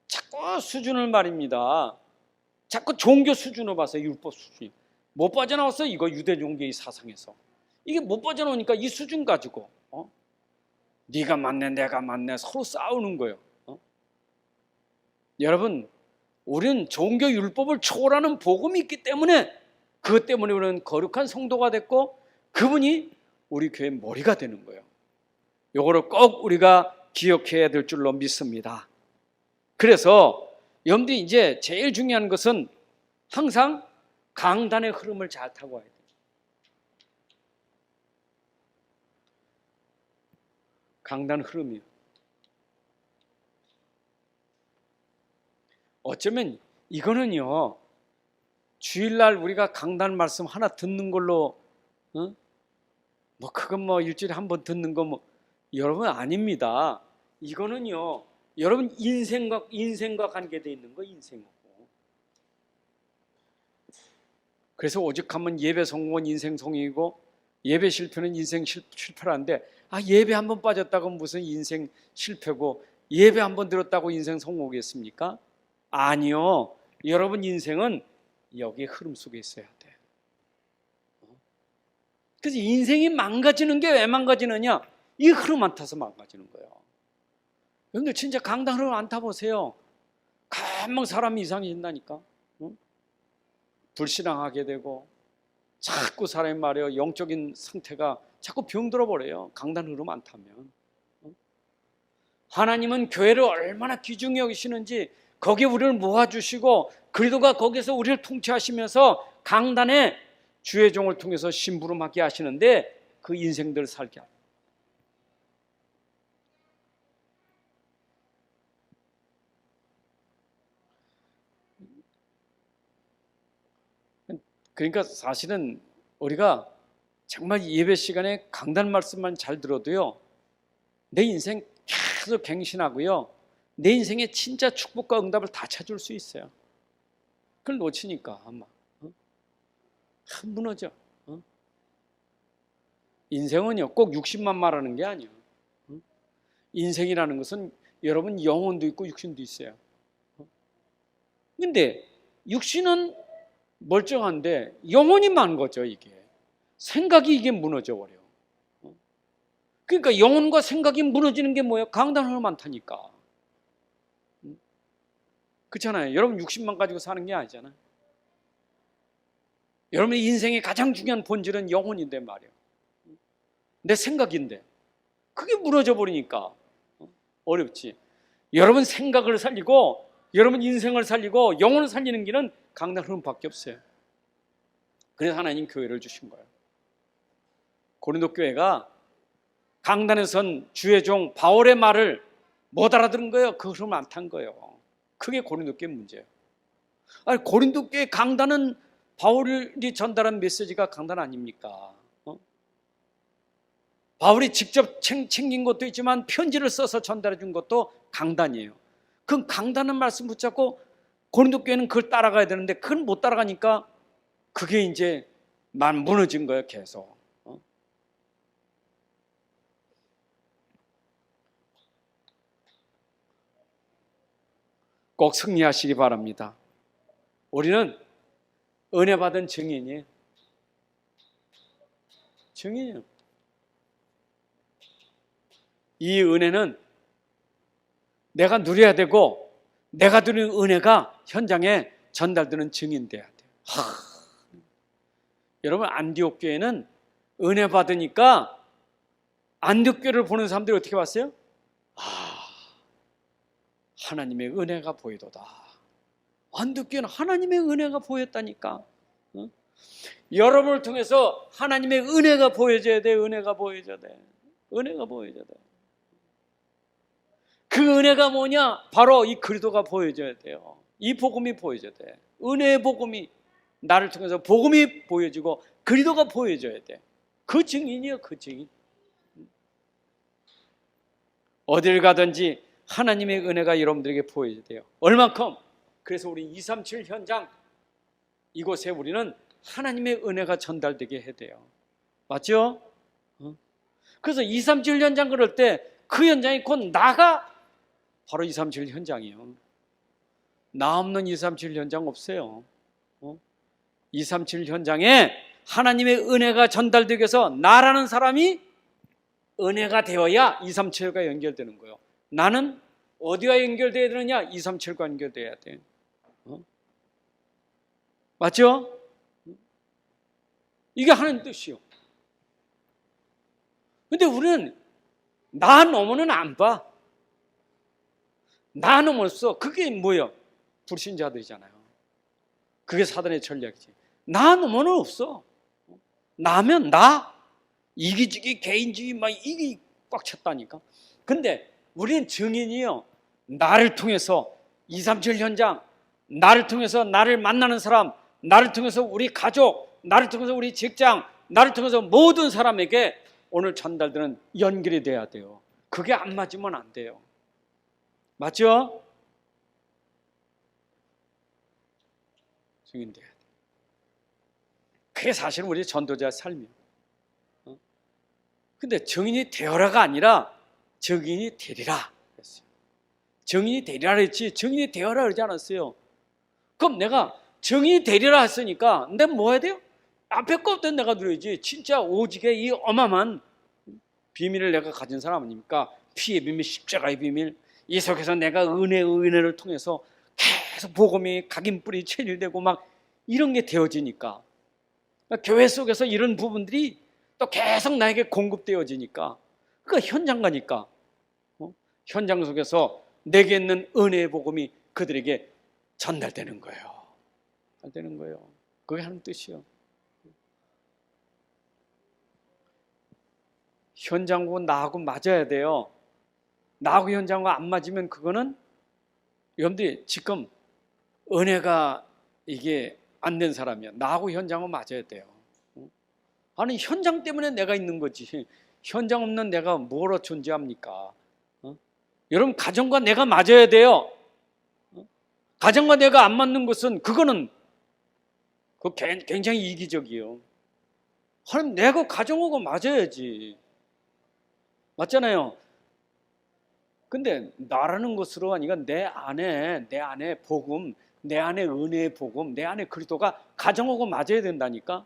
A: 자꾸 수준을 말입니다. 자꾸 종교 수준으로 봐서 율법 수준. 못 빠져나왔어 이거 유대 종교의 사상에서. 이게 못 빠져나오니까 이 수준 가지고 네가 맞네 내가 맞네 서로 싸우는 거예요. 여러분 우리는 종교 율법을 초월하는 복음이 있기 때문에 그것 때문에 우리는 거룩한 성도가 됐고 그분이 우리 교회의 머리가 되는 거예요. 이거를 꼭 우리가 기억해야 될 줄로 믿습니다. 그래서 여러분들이 이제 제일 중요한 것은 항상 강단의 흐름을 잘 타고 와야 돼요. 강단 흐름이요. 어쩌면 이거는요 주일날 우리가 강단 말씀 하나 듣는 걸로 그건 일주일에 한 번 듣는 거 여러분 아닙니다. 이거는요 여러분 인생과 관계되어 있는 거 인생하고. 그래서 오직하면 예배 성공은 인생 성공이고 예배 실패는 인생 실패라는데 예배 한 번 빠졌다고 무슨 인생 실패고 예배 한 번 들었다고 인생 성공이겠습니까? 아니요. 여러분 인생은 여기 흐름 속에 있어야 돼. 그래서 인생이 망가지는 게 왜 망가지느냐? 이 흐름 안 타서 망가지는 거예요. 여러분들 진짜 강단 흐름 안 타보세요. 금방 사람이 이상해진다니까. 불신앙하게 되고 자꾸 사람이 말이에요. 영적인 상태가 자꾸 병들어 버려요. 강단 흐름 안 타면. 하나님은 교회를 얼마나 귀중히 여기시는지 거기에 우리를 모아주시고 그리스도가 거기서 우리를 통치하시면서 강단에 주의 종을 통해서 심부름하게 하시는데 그 인생들을 살게 합니다. 그러니까 사실은 우리가 정말 예배 시간에 강단 말씀만 잘 들어도요 내 인생 계속 갱신하고요 내 인생의 진짜 축복과 응답을 다 찾을 수 있어요. 그걸 놓치니까 아마 무너져. 인생은요 꼭 60만 말하는 게 아니에요. 인생이라는 것은 여러분 영혼도 있고 육신도 있어요. 근데 육신은 멀쩡한데 영혼이 많은 거죠. 이게 생각이 이게 무너져 버려요. 그러니까 영혼과 생각이 무너지는 게 뭐예요? 강단을 많다니까. 그렇잖아요. 여러분 60만 가지고 사는 게 아니잖아요. 여러분의 인생의 가장 중요한 본질은 영혼인데 말이에요. 내 생각인데 그게 무너져 버리니까 어렵지. 여러분 생각을 살리고 여러분 인생을 살리고 영혼을 살리는 길은 강단 흐름밖에 없어요. 그래서 하나님 교회를 주신 거예요. 고린도 교회가 강단에 선 주의 종 바울의 말을 못 알아들은 거예요. 그 흐름을 안 탄 거예요. 그게 고린도 교회 문제예요. 아니 고린도 교회 강단은 바울이 전달한 메시지가 강단 아닙니까? 바울이 직접 챙긴 것도 있지만 편지를 써서 전달해 준 것도 강단이에요. 그 강단은 말씀 붙잡고 고린도 교회는 그걸 따라가야 되는데 그걸 못 따라가니까 그게 이제 무너진 거예요. 계속. 꼭 승리하시기 바랍니다. 우리는 은혜 받은 증인이에요. 증인이에요. 이 은혜는 내가 누려야 되고 내가 누리는 은혜가 현장에 전달되는 증인 돼야 돼요. 여러분 안디옥 교회는 은혜 받으니까 안디옥 교회를 보는 사람들이 어떻게 봤어요? 하나님의 은혜가 보이도다. 안 듣기에는 하나님의 은혜가 보였다니까. 어? 여러분을 통해서 하나님의 은혜가 보여져야 돼. 은혜가 보여져야 돼. 은혜가 보여져야 돼. 그 은혜가 뭐냐? 바로 이 그리스도가 보여져야 돼요. 이 복음이 보여져야 돼. 은혜의 복음이 나를 통해서 복음이 보여지고 그리스도가 보여져야 돼. 그 증인이요, 그 증인. 어딜 가든지 하나님의 은혜가 여러분들에게 보여져야 돼요. 얼만큼? 그래서 우리 237 현장 이곳에 우리는 하나님의 은혜가 전달되게 해야 돼요. 맞죠? 그래서 237 현장 그럴 때 그 현장이 곧 나가 바로 237 현장이에요. 나 없는 237 현장 없어요. 237 현장에 하나님의 은혜가 전달되기 위해서 나라는 사람이 은혜가 되어야 237과 연결되는 거예요. 나는 어디와 연결되어야 되느냐? 237과 연결되어야 돼. 맞죠? 이게 하나님 뜻이요. 근데 우리는 나 넘어는 안 봐. 나 넘어서 그게 뭐예요? 불신자들이잖아요. 그게 사단의 전략이지. 나 넘어는 없어. 나면 나 이기주기 개인주의 막 이게 꽉 찼다니까. 근데 우리는 증인이요. 나를 통해서 237 현장, 나를 통해서 나를 만나는 사람, 나를 통해서 우리 가족, 나를 통해서 우리 직장, 나를 통해서 모든 사람에게 오늘 전달되는 연결이 돼야 돼요. 그게 안 맞으면 안 돼요. 맞죠? 증인 돼야 돼. 그게 사실 우리 전도자의 삶이에요. 근데 증인이 되어라가 아니라 증인이 되리라 그랬어요. 증인이 되리라 그랬지 증인이 되어라 그러지 않았어요. 그럼 내가 증인이 되리라 했으니까 내가 뭐 해야 돼요? 앞에 것도 내가 누려야지. 진짜 오직에 이 어마어마한 비밀을 내가 가진 사람 아닙니까? 피의 비밀, 십자가의 비밀. 이 속에서 내가 은혜를 통해서 계속 복음이 각인뿌리 체질되고 막 이런 게 되어지니까 교회 속에서 이런 부분들이 또 계속 나에게 공급되어지니까 그러니까 현장 가니까 현장 속에서 내게 있는 은혜의 복음이 그들에게 전달되는 거예요. 전달되는 거예요. 그게 하는 뜻이요. 현장하고 나하고 맞아야 돼요. 나하고 현장과 안 맞으면 그거는 여러분들이 지금 은혜가 이게 안 된 사람이야. 나하고 현장은 맞아야 돼요. 아니 현장 때문에 내가 있는 거지. 현장 없는 내가 뭐로 존재합니까? 여러분 가정과 내가 맞아야 돼요. 가정과 내가 안 맞는 것은 그거는 굉장히 이기적이에요. 하나님 내가 가정하고 맞아야지. 맞잖아요. 근데 나라는 것으로 아니라 내 안에 복음, 내 안에 은혜의 복음, 내 안에 그리스도가 가정하고 맞아야 된다니까.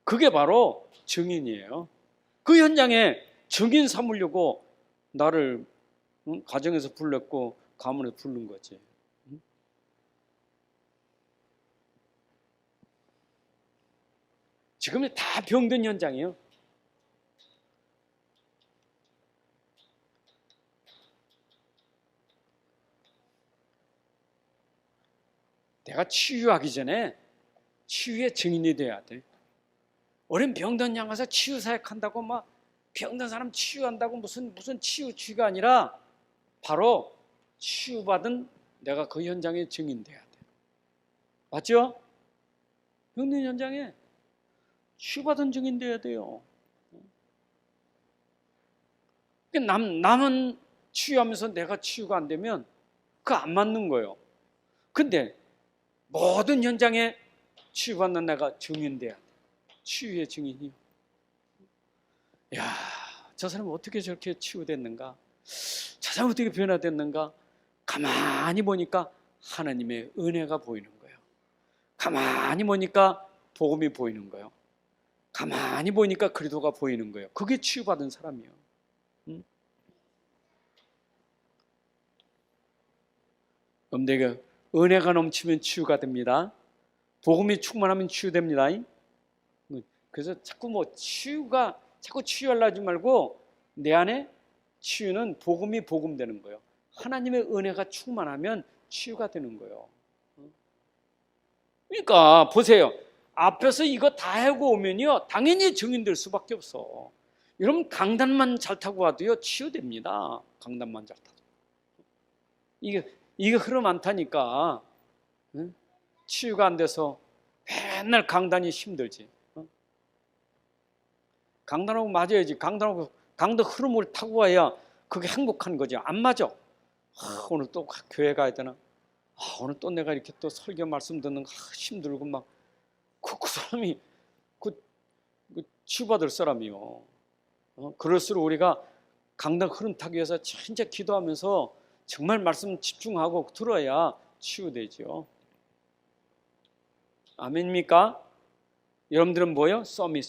A: 그게 바로 증인이에요. 그 현장에 증인 삼으려고 나를 가정에서 불렀고 가문에서 부른 거지. 지금은 다 병든 현장이에요. 내가 치유하기 전에 치유의 증인이 돼야 돼. 우린 병든 양 가서 치유 사역한다고 막 병든 사람 치유한다고 무슨 치유가 아니라 바로 치유받은 내가 그 현장의 증인 돼야 돼. 맞죠? 병든 현장에 치유받은 증인 돼야 돼요. 남은 치유하면서 내가 치유가 안 되면 그거 안 맞는 거예요. 근데 모든 현장에 치유받는 내가 증인 돼야 돼. 치유의 증인이요. 야, 저 사람 어떻게 저렇게 치유됐는가? 저 사람 어떻게 변화됐는가? 가만히 보니까 하나님의 은혜가 보이는 거예요. 가만히 보니까 복음이 보이는 거예요. 가만히 보니까 그리스도가 보이는 거예요. 그게 치유받은 사람이에요. 여러분들에게 은혜가 넘치면 치유가 됩니다. 복음이 충만하면 치유됩니다. 그래서 자꾸 자꾸 치유하려 하지 말고 내 안에 치유는 복음이 복음되는 거예요. 하나님의 은혜가 충만하면 치유가 되는 거예요. 그러니까 보세요. 앞에서 이거 다 하고 오면요, 당연히 증인될 수밖에 없어. 여러분, 강단만 잘 타고 와도요, 치유됩니다. 강단만 잘 타도. 이게 흐름 안 타니까 치유가 안 돼서 맨날 강단이 힘들지. 강단하고 맞아야지. 강단 흐름을 타고 와야 그게 행복한 거지. 안 맞아. 오늘 또 교회 가야 되나? 오늘 또 내가 이렇게 또 설교 말씀 듣는 거 힘들고 막 그 사람이 그 치유받을 사람이요. 그럴수록 우리가 강단 흐름 타기 위해서 진짜 기도하면서 정말 말씀 집중하고 들어야 치유되죠. 아멘입니까? 여러분들은 뭐요? 서밋.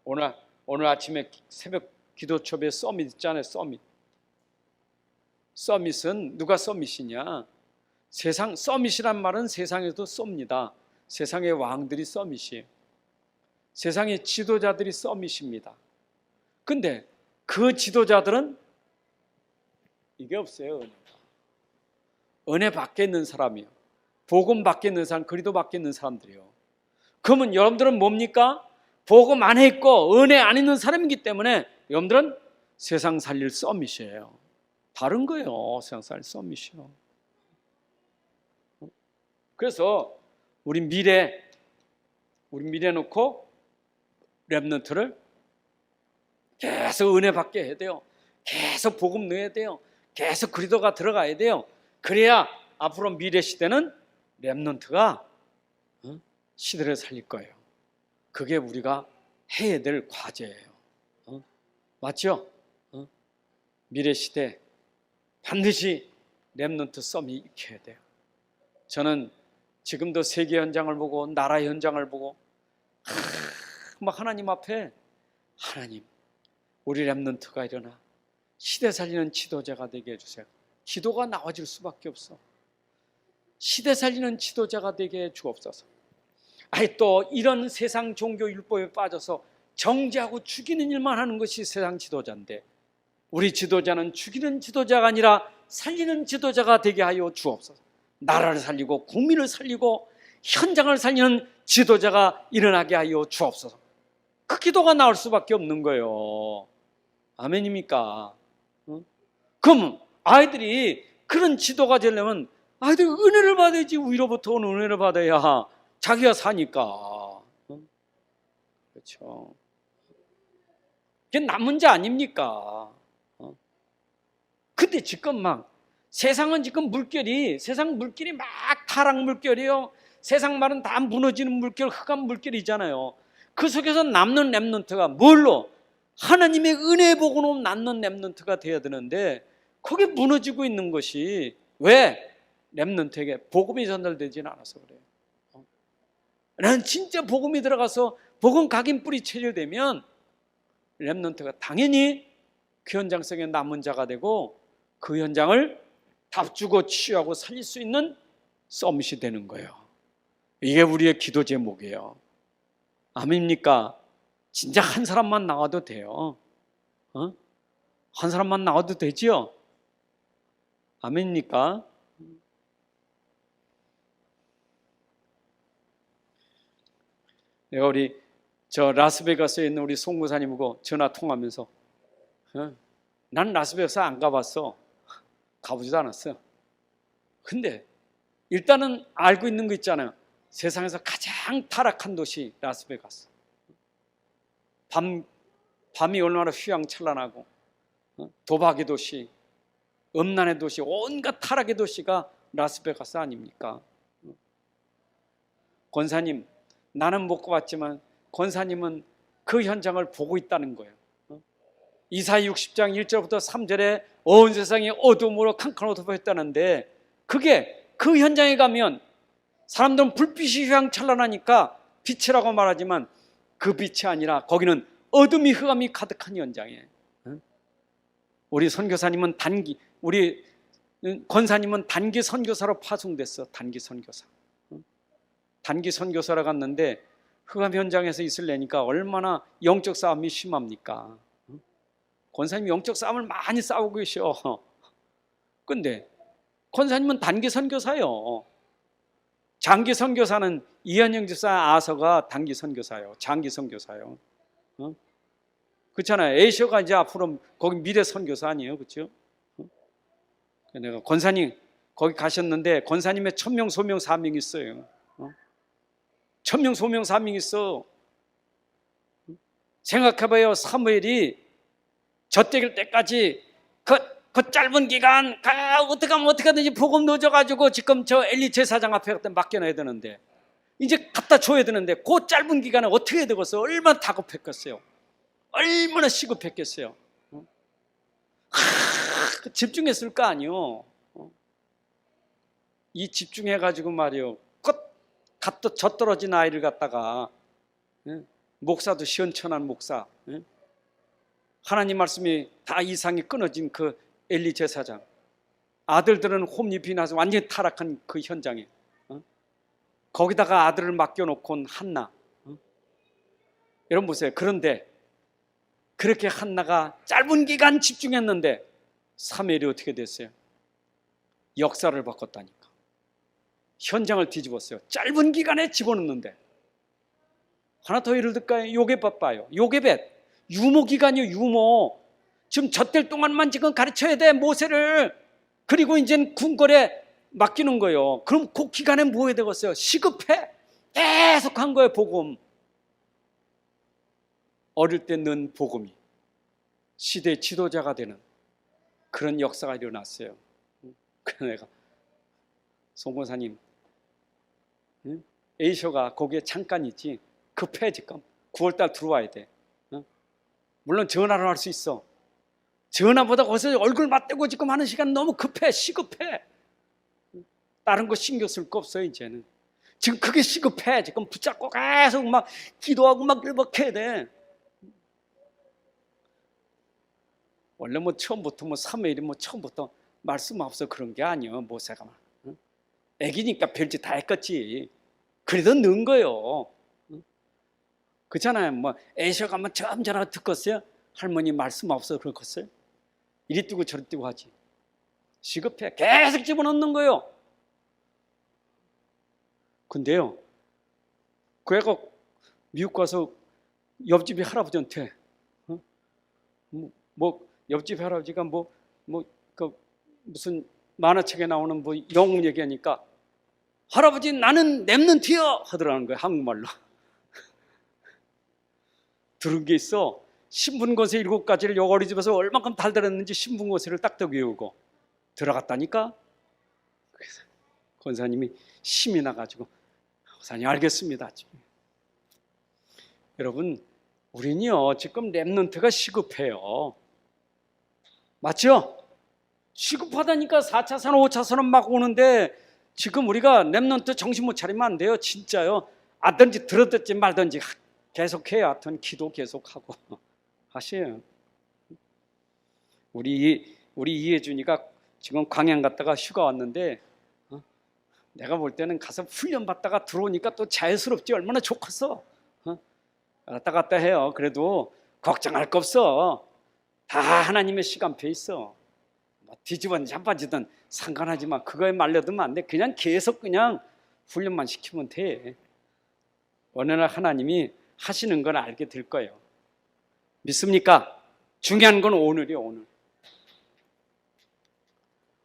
A: 오늘 아침에 새벽 기도 초에 서밋 있잖아요. 서밋은 누가 서밋이냐? 서밋이란 말은 세상에도 썹니다. 세상의 왕들이 서밋이에요. 세상의 지도자들이 서밋입니다. 근데 그 지도자들은 이게 없어요. 은혜 밖에 있는 사람이요. 복음 밖에 있는 사람, 그리스도 밖에 있는 사람들이요. 그러면 여러분들은 뭡니까? 복음 안에 있고 은혜 안 있는 사람이기 때문에 여러분들은 세상 살릴 서밋이에요. 다른 거예요. 세상 살릴 서밋이요. 그래서 우리 미래 놓고 렘넌트를 계속 은혜 받게 해야 돼요. 계속 복음 넣어야 돼요. 계속 그리스도가 들어가야 돼요. 그래야 앞으로 미래 시대는 렘넌트가 시대를 살릴 거예요. 그게 우리가 해야 될 과제예요. 맞죠? 미래 시대 반드시 렘넌트 썸이 익혀야 돼요. 저는 지금도 세계 현장을 보고 나라 현장을 보고 막 하나님 앞에, 하나님 우리 렘넌트가 일어나 시대 살리는 지도자가 되게 해주세요. 기도가 나와질 수밖에 없어. 시대 살리는 지도자가 되게 해 주옵소서. 또 이런 세상 종교 율법에 빠져서 정죄하고 죽이는 일만 하는 것이 세상 지도자인데, 우리 지도자는 죽이는 지도자가 아니라 살리는 지도자가 되게 하여 주옵소서. 나라를 살리고 국민을 살리고 현장을 살리는 지도자가 일어나게 하여 주옵소서. 그 기도가 나올 수밖에 없는 거예요. 아멘입니까? 그럼 아이들이 그런 지도가 되려면 아이들이 은혜를 받아야지. 위로부터 오는 은혜를 받아야 자기가 사니까. 그렇죠. 그게 남 문제 아닙니까? 근데 지금 막 세상은 지금 세상 물결이 막 타락 물결이요. 세상 말은 다 무너지는 물결, 흑암 물결이잖아요. 그 속에서 남는 렘넌트가 뭘로? 하나님의 은혜 보고는 남는 렘넌트가 돼야 되는데, 그게 무너지고 있는 것이 왜? 렘넌트에게 복음이 전달되지는 않아서 그래요. 나는 진짜 복음이 들어가서 복음 각인 뿌리 체질되면 렘넌트가 당연히 그 현장 속에 남은 자가 되고 그 현장을 답주고 치유하고 살릴 수 있는 서밋이 되는 거예요. 이게 우리의 기도 제목이에요. 아멘입니까? 진짜 한 사람만 나와도 돼요. 한 사람만 나와도 되지요? 아멘입니까? 내가 우리 라스베가스에 있는 우리 송무사님하고 전화 통하면서 난 라스베가스 안 가봤어. 가보지도 않았어요. 근데 일단은 알고 있는 거 있잖아요. 세상에서 가장 타락한 도시 라스베가스. 밤이 얼마나 휘황찬란하고 도박의 도시, 음란의 도시, 온갖 타락의 도시가 라스베가스 아닙니까? 권사님, 나는 못 가봤지만 권사님은 그 현장을 보고 있다는 거예요. 이사야 60장 1절부터 3절에 온 세상이 어둠으로 캄캄하게 덮여있다는데, 그게 그 현장에 가면 사람들은 불빛이 휘황찬란하니까 빛이라고 말하지만 그 빛이 아니라 거기는 어둠이 흑암이 가득한 현장이에요. 우리 선교사님은 우리 권사님은 단기 선교사로 파송됐어. 단기 선교사. 단기 선교사로 갔는데 흑암 현장에서 있으려니까 얼마나 영적 싸움이 심합니까? 권사님 영적 싸움을 많이 싸우고 계셔. 근데 권사님은 단기 선교사요. 장기 선교사는 이현영 집사 아서가 단기 선교사요. 장기 선교사요. 그렇잖아요. 에이셔가 이제 앞으로 거기 미래 선교사 아니에요, 그렇죠? 내가 권사님 거기 가셨는데 권사님의 천명 소명 사명 있어요. 천명 소명 사명 있어. 생각해봐요. 사무엘이 젖먹일 때까지 그 짧은 기간 어떻게 하면 어떻게든지 복음 넣어줘가지고 지금 저 엘리 제사장 앞에 갖다 맡겨놔야 되는데 이제 갖다 줘야 되는데 그 짧은 기간에 어떻게 해야 되겠어요? 얼마나 다급했겠어요? 얼마나 시급했겠어요? 집중했을 거 아니요. 이 집중해가지고 말이요. 갓도 젖떨어진 아이를 갖다가 목사도 시원천한 목사, 하나님 말씀이 다 이상이 끊어진 그 엘리 제사장, 아들들은 홈잎이 나서 완전히 타락한 그 현장에 거기다가 아들을 맡겨놓고 온 한나. 여러분 보세요. 그런데 그렇게 한나가 짧은 기간 집중했는데 사무엘이 어떻게 됐어요? 역사를 바꿨다니까. 현장을 뒤집었어요. 짧은 기간에 집어넣는데. 하나 더 예를 들까요? 요게벳 봐요. 요게벳 유모 기간이요. 유모. 지금 젖될 동안만 지금 가르쳐야 돼, 모세를. 그리고 이제는 궁궐에 맡기는 거예요. 그럼 그 기간에 뭐 해야 되겠어요? 시급해. 계속 한 거예요, 복음. 어릴 때 넣은 복음이 시대의 지도자가 되는 그런 역사가 일어났어요. 그래서 내가 송권사님, 에이셔가 거기에 잠깐 있지. 급해 지금. 9월달 들어와야 돼. 물론 전화로 할 수 있어. 전화보다 거기서 얼굴 맞대고 지금 하는 시간 너무 급해. 시급해. 다른 거 신경 쓸 거 없어요 이제는. 지금 그게 시급해. 지금 붙잡고 계속 막 기도하고 막 일박해야 돼. 원래 뭐 처음부터 뭐 사무엘이 뭐 처음부터 말씀 없어 그런 게 아니에요. 모세가 막 애기니까 별짓 다 했겠지. 그래도 는 거예요. 그렇잖아요. 뭐 에이셔가 뭐 점잖아 듣겠어요? 할머니 말씀 없어 그렇겠어요? 이리 뛰고 저리 뛰고 하지. 시급해. 계속 집어넣는 거예요. 근데요, 그 애가 미국 가서 옆집이 할아버지한테 뭐 옆집 할아버지가 그 무슨 만화책에 나오는 뭐 영웅 얘기하니까 할아버지 나는 랩런트요 하더라는 거예요. 한국말로. 들은 게 있어. 신분고세 7가지를 요거리 집에서 얼만큼 달달했는지 신분고세를 딱딱 외우고 들어갔다니까. 그래서 권사님이 힘이 나가지고 권사님 알겠습니다. 여러분 우리는요 지금 랩런트가 시급해요. 맞죠? 시급하다니까. 4차선 5차선은 막 오는데 지금 우리가 랩런트 정신 못 차리면 안 돼요. 진짜요. 아든지 들었든지 말든지 계속해요. 하여튼 기도 계속하고 하세요. 우리 이혜준이가 지금 광양 갔다가 휴가 왔는데 내가 볼 때는 가서 훈련 받다가 들어오니까 또 자연스럽지. 얼마나 좋겠어. 왔다 갔다 해요. 그래도 걱정할 거 없어. 다 하나님의 시간표에 있어. 뭐 뒤집어진 자빠지든 상관하지만 그거에 말려두면 안 돼. 그냥 계속 그냥 훈련만 시키면 돼. 어느 날 하나님이 하시는 걸 알게 될 거예요. 믿습니까? 중요한 건 오늘이요. 오늘.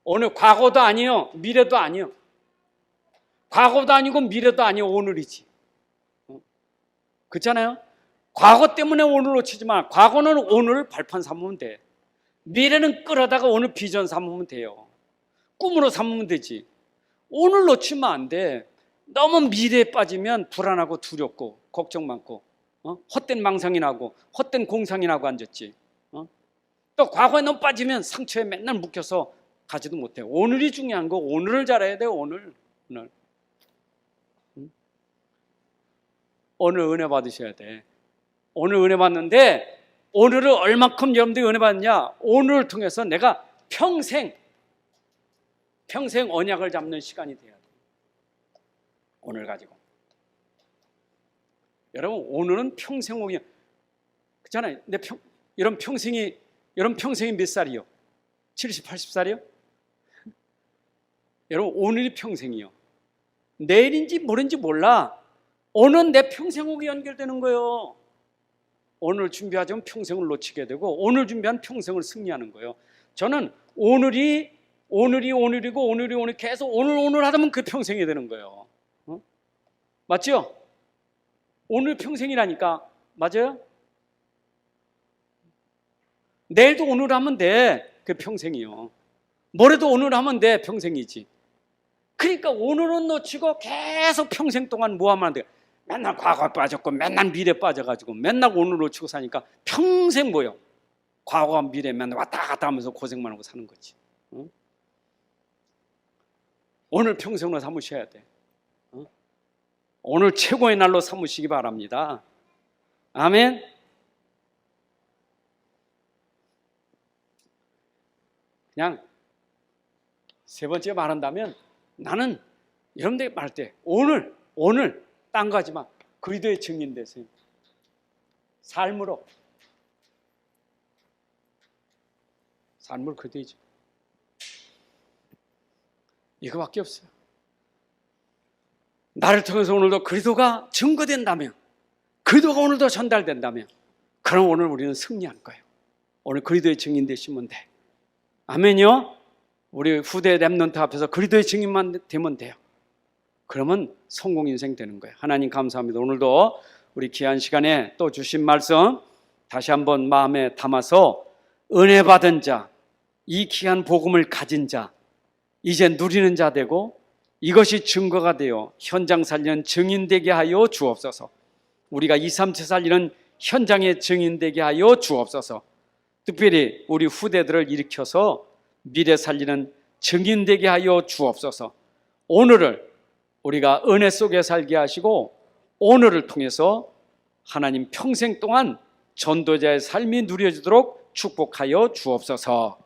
A: 오늘 과거도 아니요. 미래도 아니요. 과거도 아니고 미래도 아니요. 오늘이지. 그렇잖아요? 과거 때문에 오늘 놓치지 마. 과거는 오늘 발판 삼으면 돼. 미래는 끌어다가 오늘 비전 삼으면 돼요. 꿈으로 삼으면 되지. 오늘 놓치면 안 돼. 너무 미래에 빠지면 불안하고 두렵고 걱정 많고 헛된 망상이 나고 헛된 공상이 나고 앉았지. 또 과거에 너무 빠지면 상처에 맨날 묶여서 가지도 못해. 오늘이 중요한 거. 오늘을 잘해야 돼. 오늘. 오늘 은혜 받으셔야 돼. 오늘 은혜 받는데 오늘을 얼마큼 여러분들이 은혜 받느냐. 오늘을 통해서 내가 평생 언약을 잡는 시간이 돼야 돼. 오늘 가지고. 여러분 오늘은 평생 오냐. 그렇잖아요. 여러분 평생이 몇 살이요? 70, 80살이요? 여러분, 오늘이 평생이요. 내일인지 모레인지 몰라. 오늘 내 평생하고 연결되는 거예요. 오늘 준비하자면 평생을 놓치게 되고, 오늘 준비한 평생을 승리하는 거예요. 저는 오늘이 오늘이고, 오늘 계속 오늘 하다면 그 평생이 되는 거예요. 맞죠? 오늘 평생이라니까. 맞아요? 내일도 오늘 하면 돼. 그 평생이요. 모레도 오늘 하면 돼. 평생이지. 그러니까 오늘은 놓치고 계속 평생 동안 뭐 하면 안 돼요? 맨날 과거에 빠졌고 맨날 미래에 빠져가지고 맨날 오늘 놓치고 사니까 평생 뭐요? 과거와 미래 맨날 왔다 갔다 하면서 고생만 하고 사는 거지. 응? 오늘 평생으로 삼으셔야 돼. 응? 오늘 최고의 날로 삼으시기 바랍니다. 아멘. 그냥 세 번째 말한다면, 나는 여러분들이 말할 때 오늘 딴 거 하지 마. 그리스도의 증인 되세요. 삶으로 그리스도이죠. 이거밖에 없어요. 나를 통해서 오늘도 그리스도가 증거된다면, 그리스도가 오늘도 전달된다면, 그럼 오늘 우리는 승리할 거예요. 오늘 그리스도의 증인 되시면 돼. 아멘요. 우리 후대 렘넌트 앞에서 그리스도의 증인만 되면 돼요. 그러면 성공 인생 되는 거예요. 하나님 감사합니다. 오늘도 우리 귀한 시간에 또 주신 말씀 다시 한번 마음에 담아서, 은혜 받은 자, 이 귀한 복음을 가진 자, 이제 누리는 자 되고 이것이 증거가 되어 현장 살리는 증인 되게 하여 주옵소서. 우리가 2, 3차 살리는 현장의 증인 되게 하여 주옵소서. 특별히 우리 후대들을 일으켜서 미래 살리는 증인 되게 하여 주옵소서. 오늘을 우리가 은혜 속에 살게 하시고, 오늘을 통해서 하나님 평생 동안 전도자의 삶이 누려지도록 축복하여 주옵소서.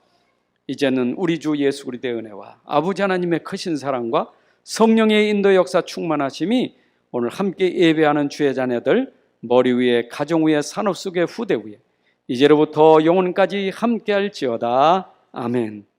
A: 이제는 우리 주 예수 그리스도의 은혜와 아버지 하나님의 크신 사랑과 성령의 인도 역사 충만하심이 오늘 함께 예배하는 주의 자녀들 머리 위에, 가정 위에, 산업 속의 후대 위에 이제로부터 영원까지 함께할지어다. 아멘.